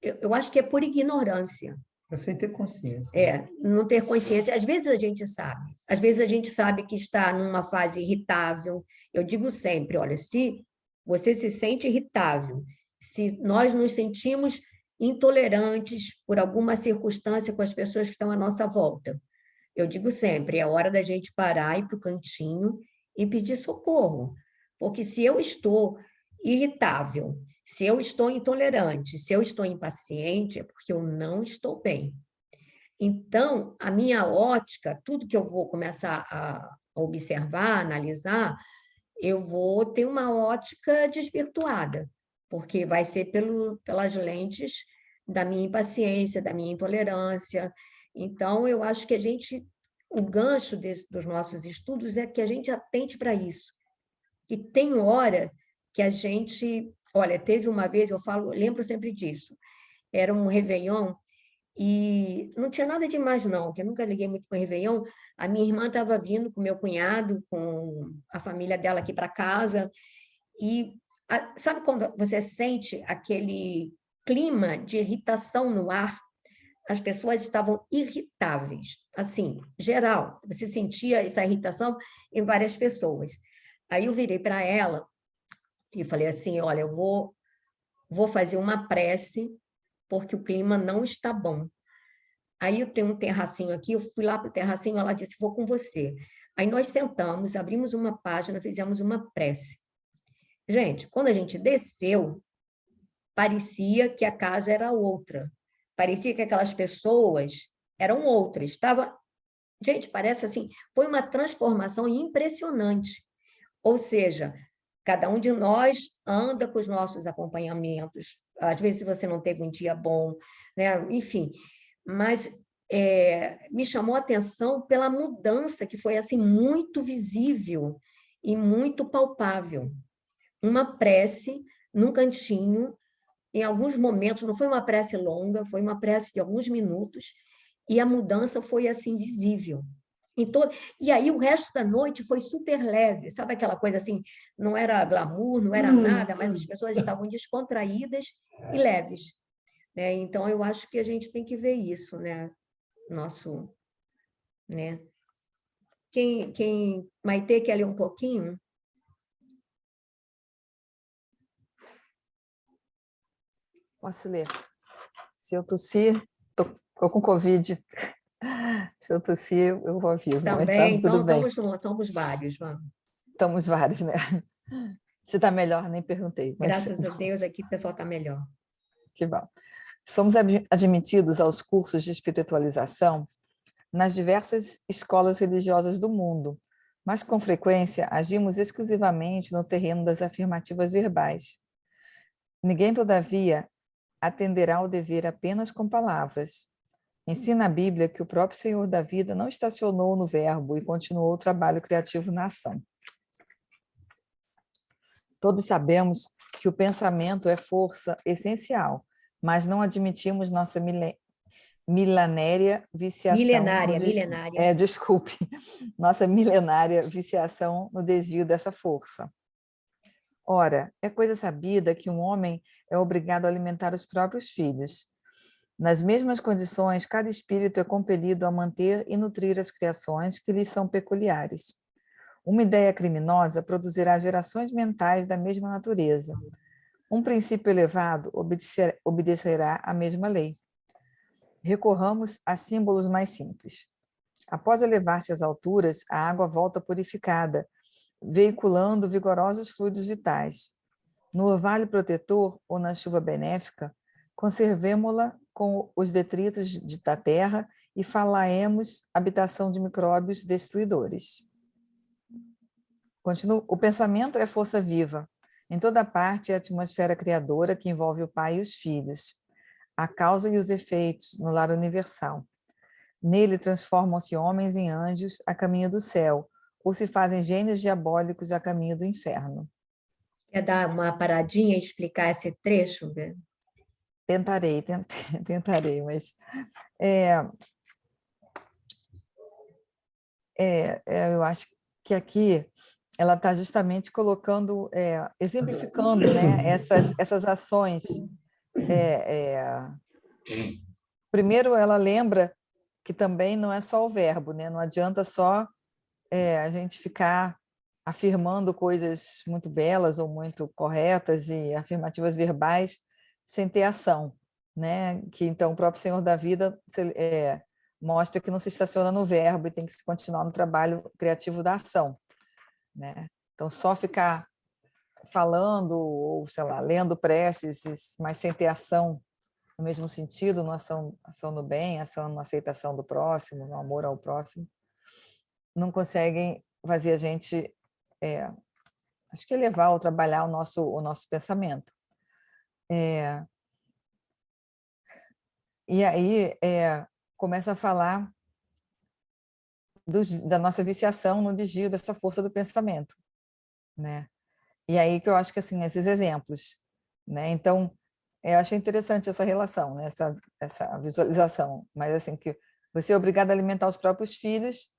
Eu acho que é por ignorância. É sem ter consciência. Não ter consciência. Às vezes a gente sabe que está numa fase irritável. Eu digo sempre, olha, se você se sente irritável, se nós nos sentimos intolerantes por alguma circunstância com as pessoas que estão à nossa volta, eu digo sempre, é hora da gente parar, ir para o cantinho e pedir socorro. Porque se eu estou irritável, se eu estou intolerante, se eu estou impaciente, é porque eu não estou bem. Então, a minha ótica, tudo que eu vou começar a observar, analisar, eu vou ter uma ótica desvirtuada, porque vai ser pelas lentes da minha impaciência, da minha intolerância. Então, eu acho que o gancho dos nossos estudos é que a gente atente para isso. E tem hora que a gente... Olha, teve uma vez, lembro sempre disso, era um Réveillon, e não tinha nada demais, não, porque eu nunca liguei muito para o Réveillon. A minha irmã estava vindo com meu cunhado, com a família dela aqui para casa, e sabe quando você sente aquele clima de irritação no ar? As pessoas estavam irritáveis, assim, geral. Você sentia essa irritação em várias pessoas. Aí eu virei para ela e falei assim, olha, eu vou fazer uma prece, porque o clima não está bom. Aí eu tenho um terracinho aqui, eu fui lá para o terracinho, ela disse, vou com você. Aí nós sentamos, abrimos uma página, fizemos uma prece. Gente, quando a gente desceu, parecia que a casa era outra. Parecia que aquelas pessoas eram outras. Gente, parece assim, foi uma transformação impressionante. Ou seja, cada um de nós anda com os nossos acompanhamentos. Às vezes você não teve um dia bom, né? Enfim, mas me chamou a atenção pela mudança que foi assim muito visível e muito palpável. Uma prece num cantinho, em alguns momentos, não foi uma prece longa, foi uma prece de alguns minutos, e a mudança foi assim visível. E aí o resto da noite foi super leve, sabe aquela coisa assim, não era glamour, não era nada, mas as pessoas estavam descontraídas e leves, né? Então eu acho que a gente tem que ver isso, né? Né? Quem Maitê quer ler um pouquinho? Posso ler? Se eu tossir, estou com Covid. Se eu tossir, eu vou aviso. Também, mas tá tudo bem. Somos vários, vamos. Estamos vários, né? Se está melhor, nem perguntei. Graças a Deus, aqui o pessoal está melhor. Que bom. Somos admitidos aos cursos de espiritualização nas diversas escolas religiosas do mundo, mas com frequência agimos exclusivamente no terreno das afirmativas verbais. Ninguém, todavia, atenderá ao dever apenas com palavras. Ensina a Bíblia que o próprio Senhor da vida não estacionou no verbo e continuou o trabalho criativo na ação. Todos sabemos que o pensamento é força essencial, mas não admitimos nossa milenária viciação... Milenária. Desculpe. Nossa milenária viciação no desvio dessa força. Ora, é coisa sabida que um homem é obrigado a alimentar os próprios filhos. Nas mesmas condições, cada espírito é compelido a manter e nutrir as criações que lhes são peculiares. Uma ideia criminosa produzirá gerações mentais da mesma natureza. Um princípio elevado obedecerá à mesma lei. Recorramos a símbolos mais simples. Após elevar-se às alturas, a água volta purificada, veiculando vigorosos fluidos vitais. No orvalho protetor ou na chuva benéfica, conservemo-la com os detritos da terra e falaemos habitação de micróbios destruidores. Continuo. O pensamento é força viva. Em toda parte é a atmosfera criadora que envolve o pai e os filhos, a causa e os efeitos no lar universal. Nele transformam-se homens em anjos a caminho do céu, ou se fazem gênios diabólicos a caminho do inferno. Quer dar uma paradinha e explicar esse trecho? Tentarei, mas eu acho que aqui ela está justamente colocando, exemplificando, né, essas ações Primeiro, ela lembra que também não é só o verbo, né? Não adianta só a gente ficar afirmando coisas muito belas ou muito corretas e afirmativas verbais sem ter ação, né? Que então o próprio Senhor da Vida mostra que não se estaciona no verbo e tem que se continuar no trabalho criativo da ação, né? Então só ficar falando ou, sei lá, lendo preces, mas sem ter ação no mesmo sentido, no ação no bem, ação na aceitação do próximo, no amor ao próximo, não conseguem fazer a gente, acho que elevar ou trabalhar o nosso pensamento. E aí começa a falar da nossa viciação no desvio dessa força do pensamento, né? E aí que eu acho que assim esses exemplos, né? Então eu achei interessante essa relação, né? essa visualização, mas assim que você é obrigado a alimentar os próprios filhos,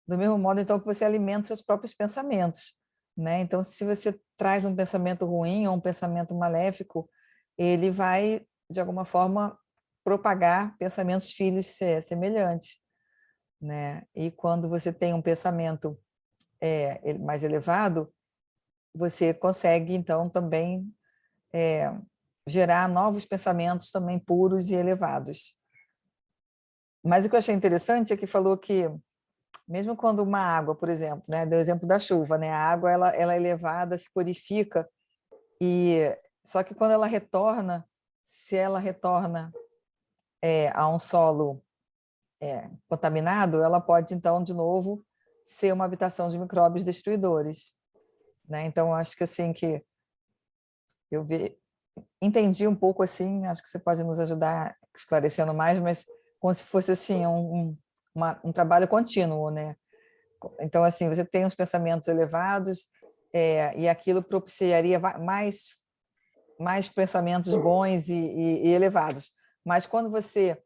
do mesmo modo então que você alimenta os seus próprios pensamentos, né? Então se você traz um pensamento ruim ou um pensamento maléfico, ele vai de alguma forma propagar pensamentos filhos semelhantes, né? E quando você tem um pensamento mais elevado, você consegue então também gerar novos pensamentos também puros e elevados. Mas o que eu achei interessante é que falou que mesmo quando uma água, por exemplo, né, deu o exemplo da chuva, né, a água ela é elevada, se purifica, só que quando ela retorna, se ela retorna a um solo contaminado, ela pode então de novo ser uma habitação de micróbios destruidores, né? Então acho que assim que eu entendi um pouco assim, acho que você pode nos ajudar esclarecendo mais, mas como se fosse assim um trabalho contínuo, né? Então assim você tem os pensamentos elevados e aquilo propiciaria mais pensamentos bons e elevados, mas quando você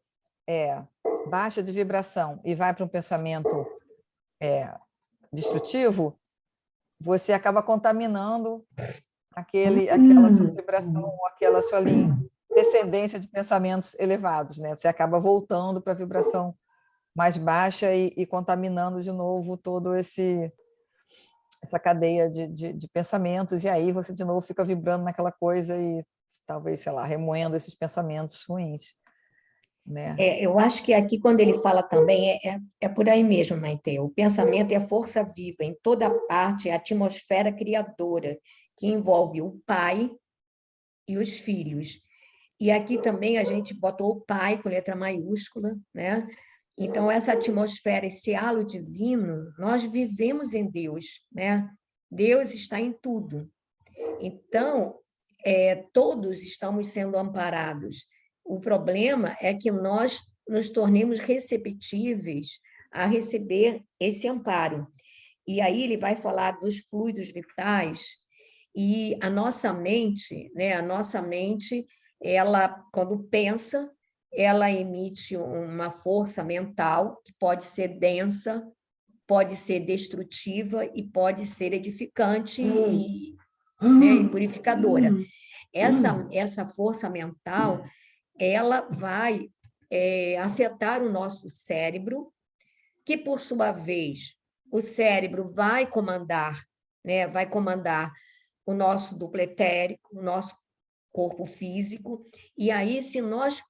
baixa de vibração e vai para um pensamento destrutivo, você acaba contaminando aquela sua vibração, aquela sua linha, descendência de pensamentos elevados, né? Você acaba voltando para a vibração mais baixa e contaminando de novo todo essa cadeia de pensamentos, e aí você de novo fica vibrando naquela coisa e talvez, sei lá, remoendo esses pensamentos ruins, né? Eu acho que aqui, quando ele fala também, é por aí mesmo, Maite. O pensamento é a força viva, em toda parte, é a atmosfera criadora, que envolve o pai e os filhos. E aqui também a gente botou o pai com letra maiúscula, né? Então, essa atmosfera, esse halo divino, nós vivemos em Deus, né? Deus está em tudo. Então, todos estamos sendo amparados. O problema é que nós nos tornemos receptíveis a receber esse amparo. E aí ele vai falar dos fluidos vitais e a nossa mente, né? A nossa mente, ela, quando pensa, ela emite uma força mental que pode ser densa, pode ser destrutiva e pode ser edificante e purificadora. Essa força mental, ela vai afetar o nosso cérebro, que, por sua vez, o cérebro vai comandar, né? Vai comandar o nosso duplo etérico, o nosso corpo físico, e aí, se nós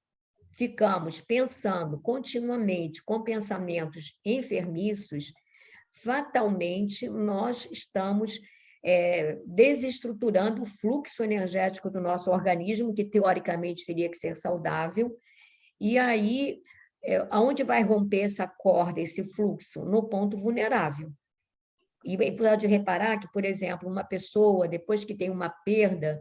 ficamos pensando continuamente com pensamentos enfermiços, fatalmente nós estamos desestruturando o fluxo energético do nosso organismo, que teoricamente teria que ser saudável, e aí, aonde vai romper essa corda, esse fluxo? No ponto vulnerável. E pode reparar que, por exemplo, uma pessoa, depois que tem uma perda,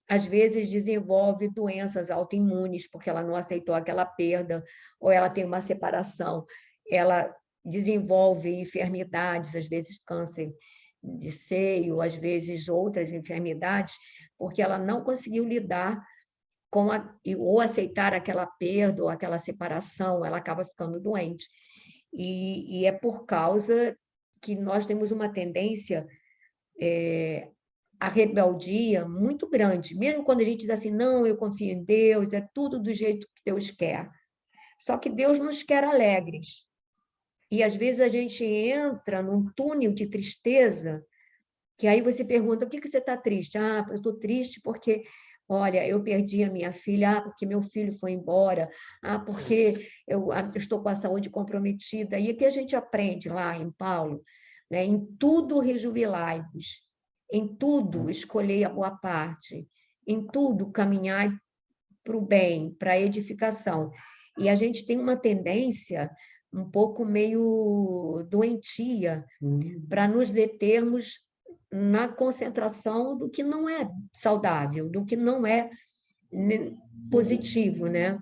às vezes desenvolve doenças autoimunes, porque ela não aceitou aquela perda, ou ela tem uma separação, ela desenvolve enfermidades, às vezes câncer de seio, às vezes outras enfermidades, porque ela não conseguiu lidar com ou aceitar aquela perda ou aquela separação, ela acaba ficando doente. E é por causa que nós temos uma tendência a rebeldia muito grande, mesmo quando a gente diz assim, não, eu confio em Deus, é tudo do jeito que Deus quer. Só que Deus nos quer alegres. E às vezes a gente entra num túnel de tristeza, que aí você pergunta, por que você está triste? Ah, eu estou triste porque, olha, eu perdi a minha filha, porque meu filho foi embora, porque eu estou com a saúde comprometida. E o que a gente aprende lá em Paulo? Né? Em tudo rejubilai-vos, em tudo escolhei a boa parte, em tudo caminhai para o bem, para a edificação. E a gente tem uma tendência um pouco meio doentia para nos determos na concentração do que não é saudável, do que não é positivo, né?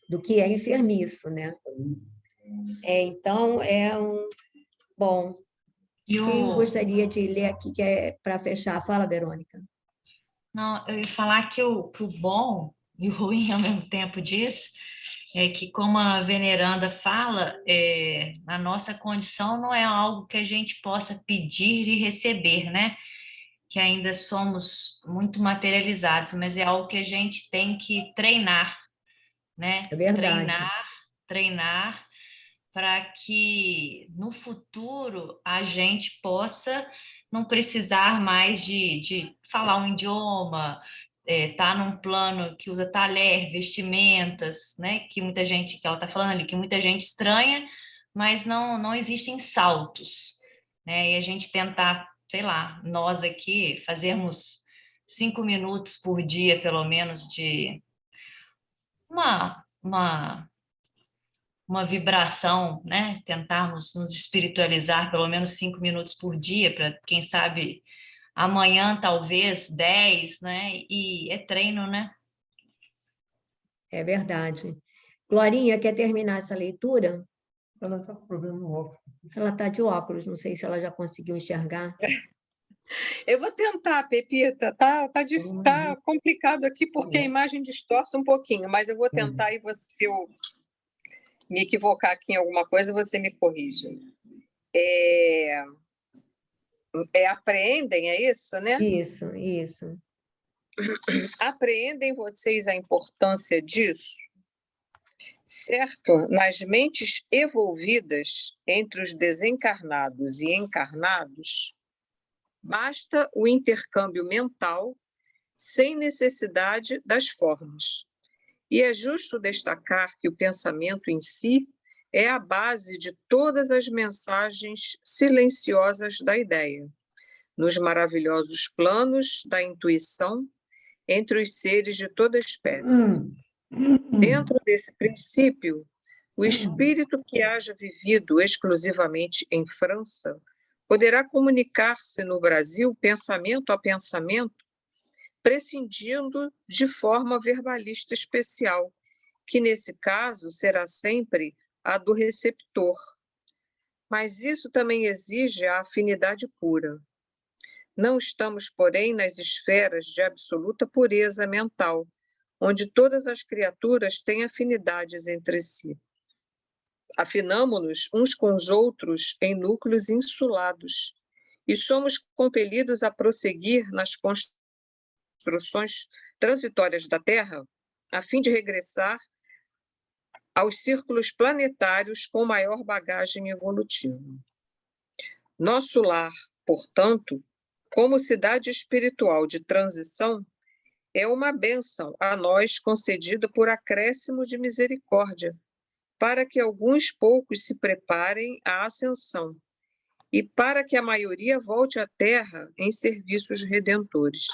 Do que é enfermiço, né? Então, Bom, quem gostaria de ler aqui, que é para fechar? Fala, Verônica. Não, eu ia falar que o bom e o ruim ao mesmo tempo disso é que, como a veneranda fala, a nossa condição não é algo que a gente possa pedir e receber, né? Que ainda somos muito materializados, mas é algo que a gente tem que treinar, né? É verdade. Treinar para que no futuro a gente possa não precisar mais de falar um idioma, tá num plano que usa talher, vestimentas, né? Que muita gente, que ela está falando ali, que muita gente estranha, mas não existem saltos, né? E a gente tentar, sei lá, nós aqui fazermos 5 minutos por dia, pelo menos, de uma vibração, né? Tentarmos nos espiritualizar pelo menos 5 minutos por dia, para, quem sabe, amanhã talvez 10, né? E é treino, né? É verdade. Glorinha, quer terminar essa leitura? Ela está com problema no óculos. Ela está de óculos, não sei se ela já conseguiu enxergar. Eu vou tentar, Pepita. Tá complicado aqui porque a imagem distorce um pouquinho, mas eu vou tentar e se eu me equivocar aqui em alguma coisa, você me corrige. Apreendem, é isso, né? Isso. Apreendem vocês a importância disso? Certo? Nas mentes evolvidas entre os desencarnados e encarnados, basta o intercâmbio mental sem necessidade das formas. E é justo destacar que o pensamento em si é a base de todas as mensagens silenciosas da ideia, nos maravilhosos planos da intuição entre os seres de toda espécie. Dentro desse princípio, o espírito que haja vivido exclusivamente em França poderá comunicar-se no Brasil pensamento a pensamento, prescindindo de forma verbalista especial, que nesse caso será sempre a do receptor. Mas isso também exige a afinidade pura. Não estamos, porém, nas esferas de absoluta pureza mental, onde todas as criaturas têm afinidades entre si. Afinamo-nos uns com os outros em núcleos insulados e somos compelidos a prosseguir nas construções transitórias da Terra a fim de regressar aos círculos planetários com maior bagagem evolutiva. Nosso lar, portanto, como cidade espiritual de transição, é uma bênção a nós concedida por acréscimo de misericórdia, para que alguns poucos se preparem à ascensão e para que a maioria volte à Terra em serviços redentores.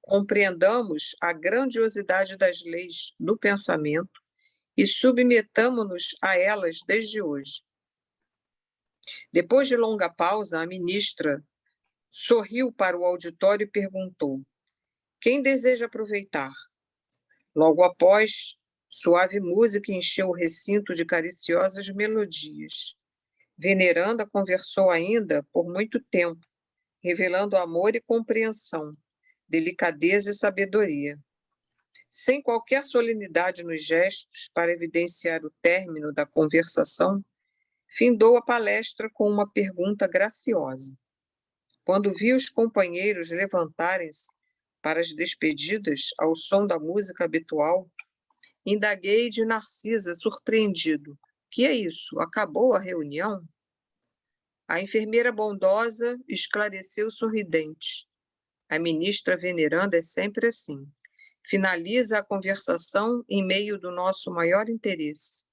Compreendamos a grandiosidade das leis do pensamento e submetamo-nos a elas desde hoje. Depois de longa pausa, a ministra sorriu para o auditório e perguntou: quem deseja aproveitar? Logo após, suave música encheu o recinto de cariciosas melodias. Veneranda conversou ainda por muito tempo, revelando amor e compreensão, delicadeza e sabedoria. Sem qualquer solenidade nos gestos, para evidenciar o término da conversação, findou a palestra com uma pergunta graciosa. Quando vi os companheiros levantarem-se para as despedidas ao som da música habitual, indaguei de Narcisa, surpreendido. Que é isso? Acabou a reunião? A enfermeira bondosa esclareceu sorridente. A ministra veneranda é sempre assim. Finaliza a conversação em meio do nosso maior interesse.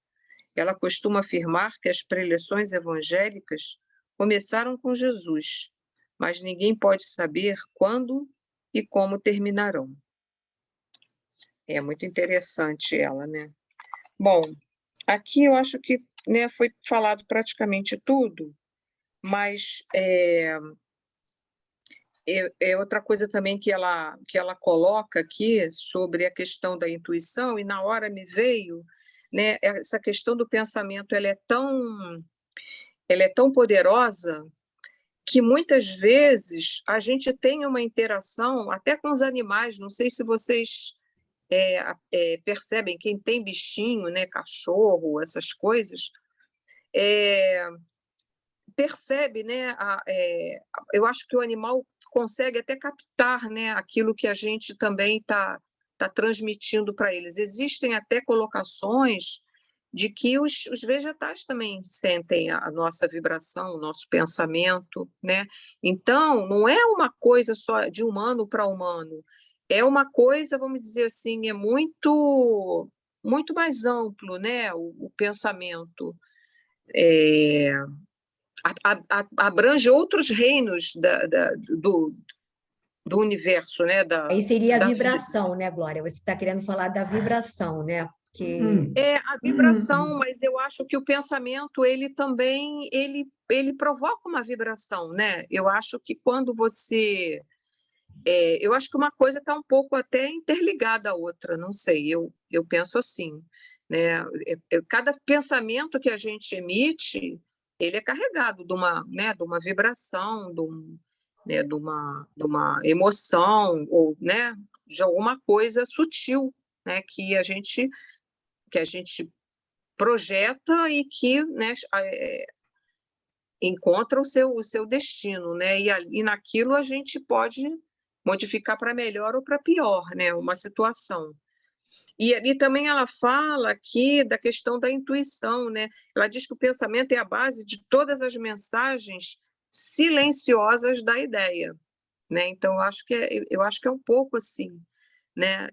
Ela costuma afirmar que as preleções evangélicas começaram com Jesus, mas ninguém pode saber quando e como terminarão. É muito interessante ela, né? Bom, aqui eu acho que, né, foi falado praticamente tudo, mas é outra coisa também que ela coloca aqui sobre a questão da intuição, e na hora me veio, né, essa questão do pensamento, ela é tão poderosa que muitas vezes a gente tem uma interação até com os animais. Não sei se vocês percebem, quem tem bichinho, né, cachorro, essas coisas, percebe, né, eu acho que o animal consegue até captar, né, aquilo que a gente também está transmitindo para eles. Existem até colocações de que os vegetais também sentem a nossa vibração, o nosso pensamento, né? Então, não é uma coisa só de humano para humano, é uma coisa, vamos dizer assim, é muito, muito mais amplo, né, o pensamento. Abrange outros reinos do universo, né? Aí seria a da vibração, né, Glória? Você está querendo falar da vibração, né? Porque... a vibração, mas eu acho que o pensamento, ele também, ele provoca uma vibração, né? Eu acho que quando você... eu acho que uma coisa está um pouco até interligada à outra, não sei, eu penso assim, né? Cada pensamento que a gente emite, ele é carregado de uma, né, de uma vibração, né, de uma emoção, ou, né, de alguma coisa sutil, né, que a gente projeta e que, né, encontra o seu destino, né? E naquilo a gente pode modificar para melhor ou para pior, né? Uma situação. E também ela fala aqui da questão da intuição, né? Ela diz que o pensamento é a base de todas as mensagens silenciosas da ideia, né? Então, eu acho que é um pouco assim, né?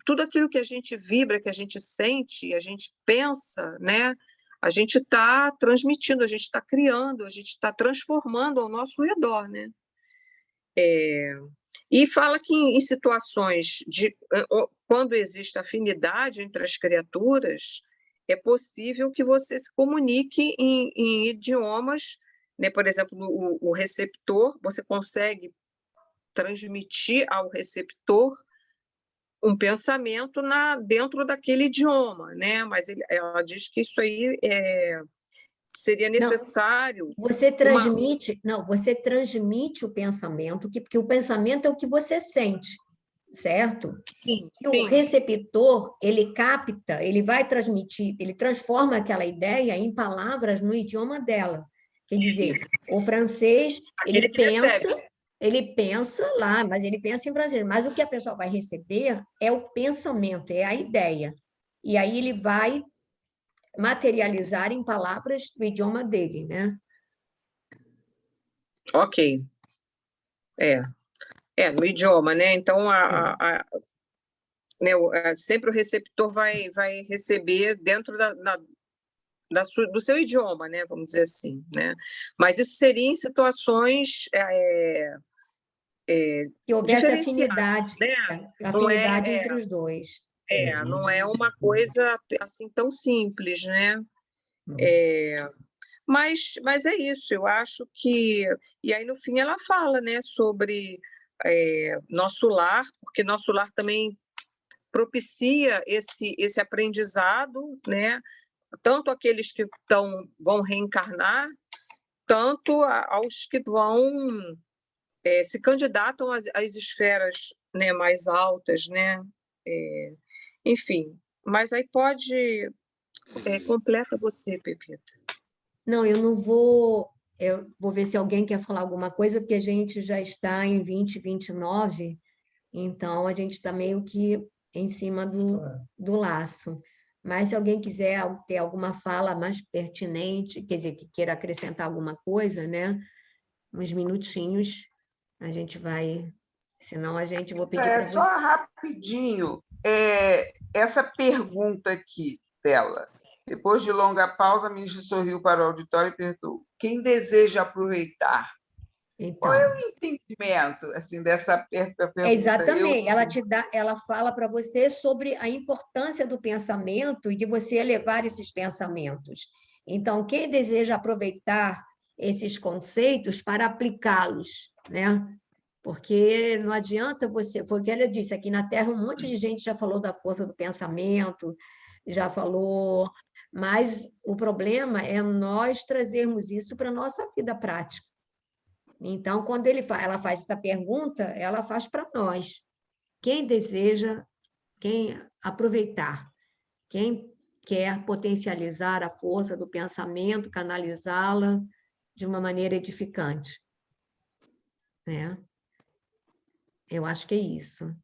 Tudo aquilo que a gente vibra, que a gente sente, a gente pensa, né? A gente está transmitindo, a gente está criando, a gente está transformando ao nosso redor, né? E fala que em situações de quando existe afinidade entre as criaturas, é possível que você se comunique em idiomas, né? Por exemplo, o receptor, você consegue transmitir ao receptor um pensamento dentro daquele idioma, né? Mas ela diz que isso aí seria necessário. Não, você transmite o pensamento, porque o pensamento é o que você sente, certo? Sim, e o receptor, ele capta, ele vai transmitir, ele transforma aquela ideia em palavras no idioma dela. Quer dizer, o francês, ele pensa lá, mas ele pensa em francês. Mas o que a pessoa vai receber é o pensamento, é a ideia. E aí ele vai materializar em palavras do idioma dele, né? Ok. No idioma, né? Então, sempre o receptor vai receber dentro do seu idioma, né? Vamos dizer assim, né? Mas isso seria em situações que houvesse afinidade, né? afinidade entre os dois. Não é uma coisa assim tão simples, né? Mas é isso, eu acho que... E aí, no fim, ela fala, né, sobre nosso lar, porque nosso lar também propicia esse aprendizado, né? Tanto aqueles que vão reencarnar, tanto aos que vão se candidatam às esferas, né, mais altas, né? Enfim, mas aí completa você, Pepita. Não, eu não vou eu vou ver se alguém quer falar alguma coisa, porque a gente já está em 2029, então a gente está meio que em cima do laço. Mas se alguém quiser ter alguma fala mais pertinente, quer dizer, que queira acrescentar alguma coisa, né? Uns minutinhos, a gente vai... Senão a gente vou pedir para você... Só rapidinho, essa pergunta aqui dela. Depois de longa pausa, a ministra sorriu para o auditório e perguntou: quem deseja aproveitar? Então, qual é o entendimento assim, dessa pergunta? Exatamente, ela fala para você sobre a importância do pensamento e de você elevar esses pensamentos. Então, quem deseja aproveitar esses conceitos para aplicá-los, né? Porque não adianta você, foi o que ela disse, aqui na Terra um monte de gente já falou da força do pensamento, já falou, mas o problema é nós trazermos isso para a nossa vida prática. Então, quando ela faz essa pergunta, ela faz para nós. Quem deseja, quem aproveitar, quem quer potencializar a força do pensamento, canalizá-la de uma maneira edificante. Né? Eu acho que é isso.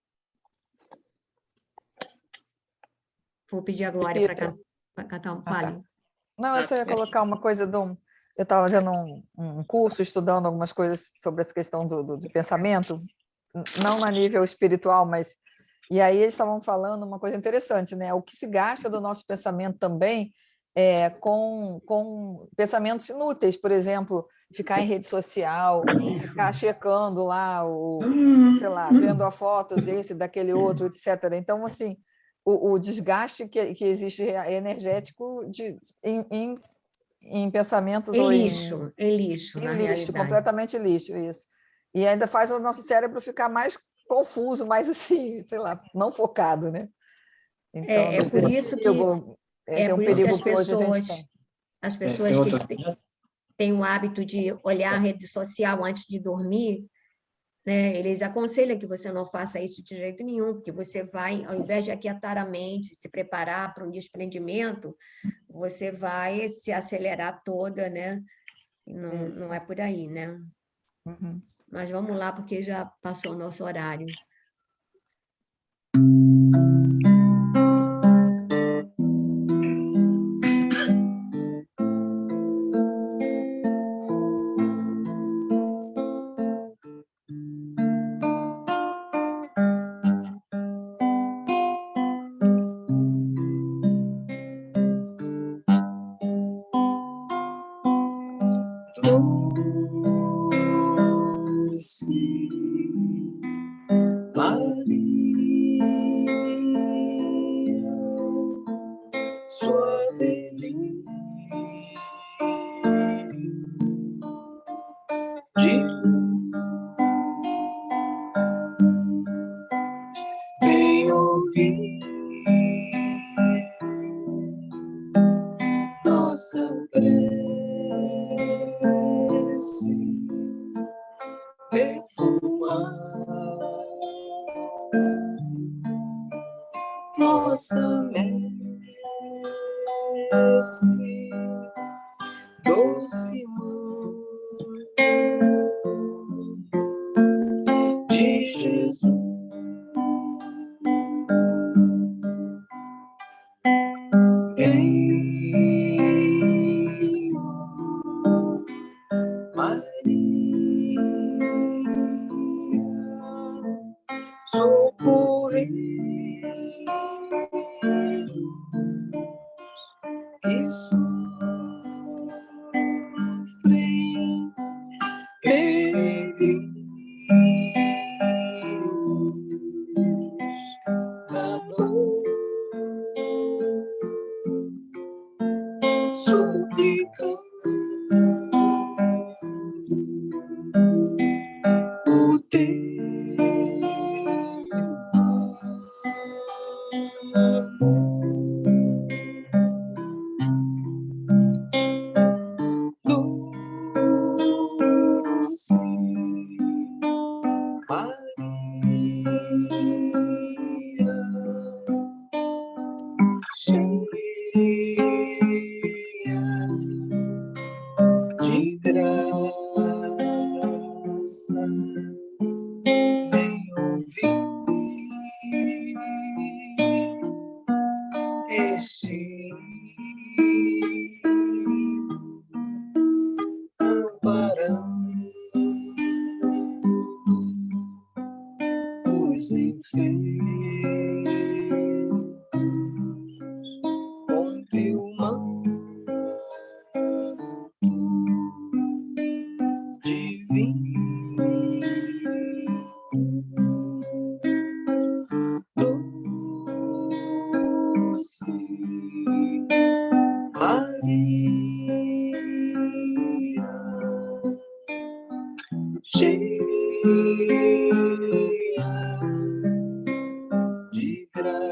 Vou pedir a Glória para cantar um fale. Não, eu só ia colocar uma coisa eu estava fazendo um curso, estudando algumas coisas sobre essa questão do pensamento, não a nível espiritual, mas... E aí eles estavam falando uma coisa interessante, né? O que se gasta do nosso pensamento também com pensamentos inúteis, por exemplo, ficar em rede social, ficar checando lá, sei lá, vendo a foto desse, daquele outro, etc. Então, assim, o desgaste que existe energético em pensamentos ou lixo, lixo, na realidade. Completamente lixo, isso. E ainda faz o nosso cérebro ficar mais confuso, mais assim, sei lá, não focado, né? Então, por isso que esse é um perigo que hoje a gente tem. As pessoas que têm o hábito de olhar a rede social antes de dormir, né, eles aconselham que você não faça isso de jeito nenhum, porque você vai, ao invés de aquietar a mente, se preparar para um desprendimento, você vai se acelerar toda, né? Não é por aí, né? Uhum. Mas vamos lá, porque já passou o nosso horário. cheia de graça,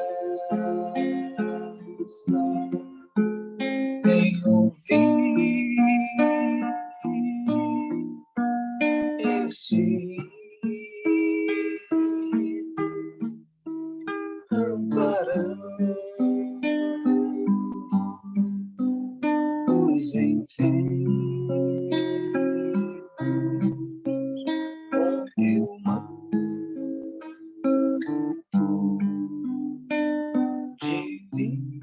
em ouvir este amparando os enfermos com teu manto divino.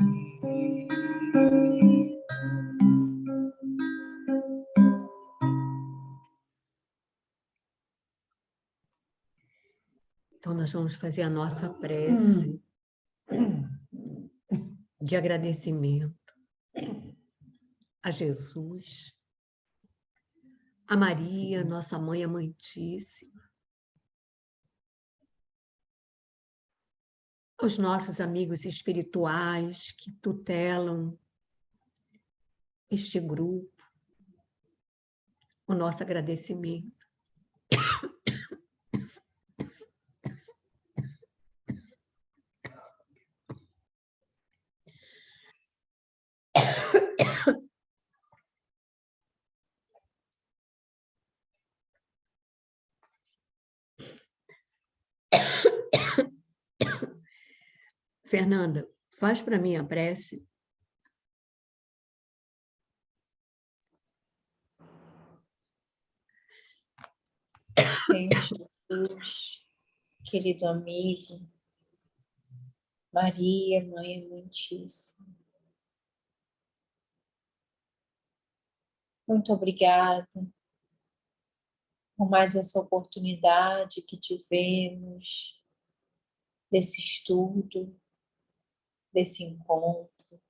Então, nós vamos fazer a nossa prece de agradecimento a Jesus, a Maria, nossa mãe amantíssima, aos nossos amigos espirituais que tutelam este grupo, o nosso agradecimento. Fernanda, faz para mim a prece. Senhor Jesus, querido amigo, Maria, Mãe Amantíssima, muito obrigada por mais essa oportunidade que tivemos desse estudo, desse encontro,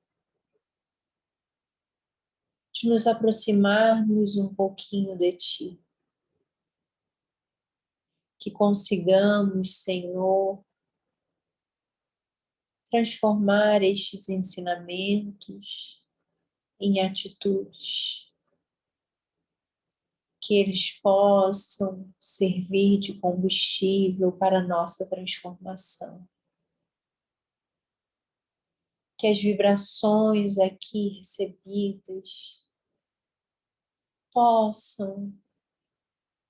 de nos aproximarmos um pouquinho de Ti. Que consigamos, Senhor, transformar estes ensinamentos em atitudes, que eles possam servir de combustível para a nossa transformação. Que as vibrações aqui recebidas possam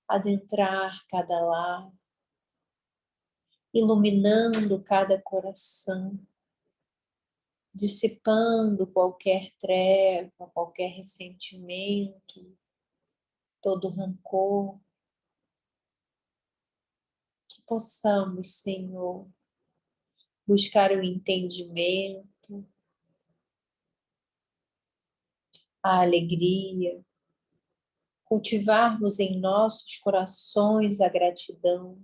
adentrar cada lar, iluminando cada coração, dissipando qualquer treva, qualquer ressentimento, todo rancor. Que possamos, Senhor, buscar o entendimento, a alegria, cultivarmos em nossos corações a gratidão,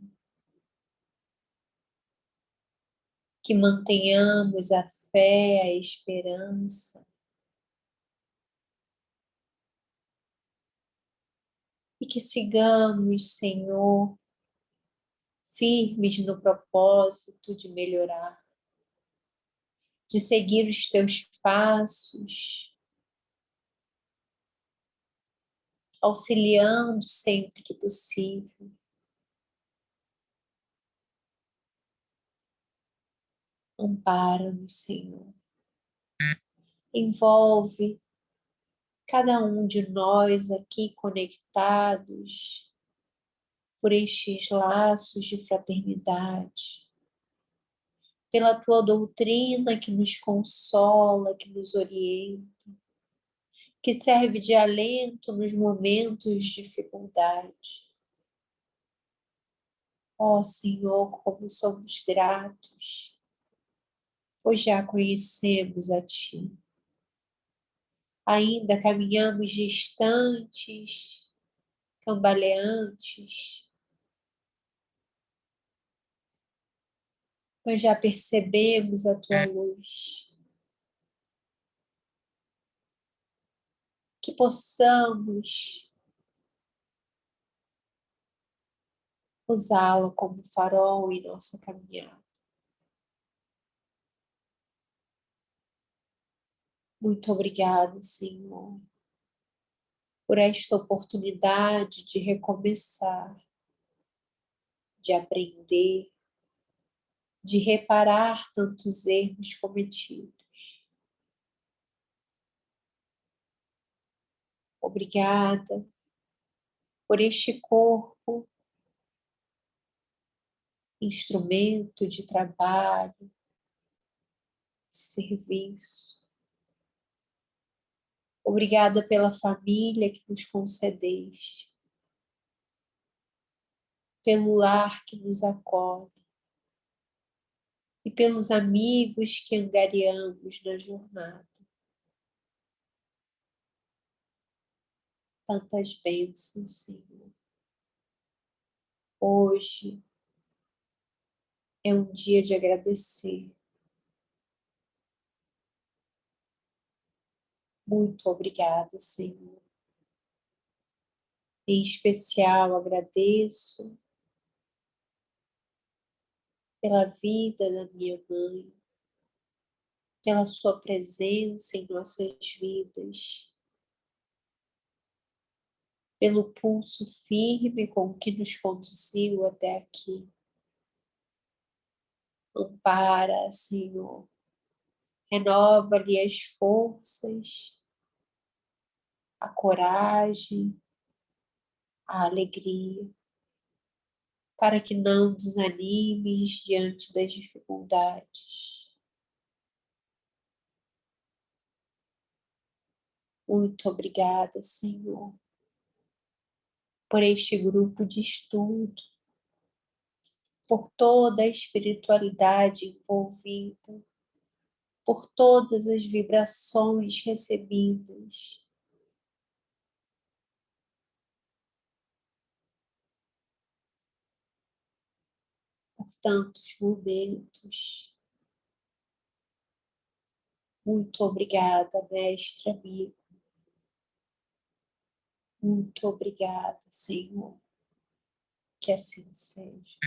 que mantenhamos a fé, a esperança, e que sigamos, Senhor, firmes no propósito de melhorar, de seguir os Teus passos, auxiliando sempre que possível. Ampara-nos, Senhor. Envolve cada um de nós aqui conectados por estes laços de fraternidade, pela Tua doutrina que nos consola, que nos orienta, que serve de alento nos momentos de dificuldade. Ó Senhor, como somos gratos, pois já conhecemos a Ti. Ainda caminhamos distantes, cambaleantes, mas já percebemos a Tua luz. Que possamos usá-la como farol em nossa caminhada. Muito obrigada, Senhor, por esta oportunidade de recomeçar, de aprender, de reparar tantos erros cometidos. Obrigada por este corpo, instrumento de trabalho, de serviço. Obrigada pela família que nos concedeste, pelo lar que nos acolhe e pelos amigos que angariamos na jornada. Tantas bênçãos, Senhor. Hoje é um dia de agradecer. Muito obrigada, Senhor. Em especial, agradeço pela vida da minha mãe, pela sua presença em nossas vidas, pelo pulso firme com que nos conduziu até aqui. Ampara, Senhor, renova-lhe as forças, a coragem, a alegria, para que não desanimes diante das dificuldades. Muito obrigada, Senhor, por este grupo de estudo, por toda a espiritualidade envolvida, por todas as vibrações recebidas. Por tantos momentos. Muito obrigada, mestre amigo. Muito obrigada, Senhor. Que assim seja.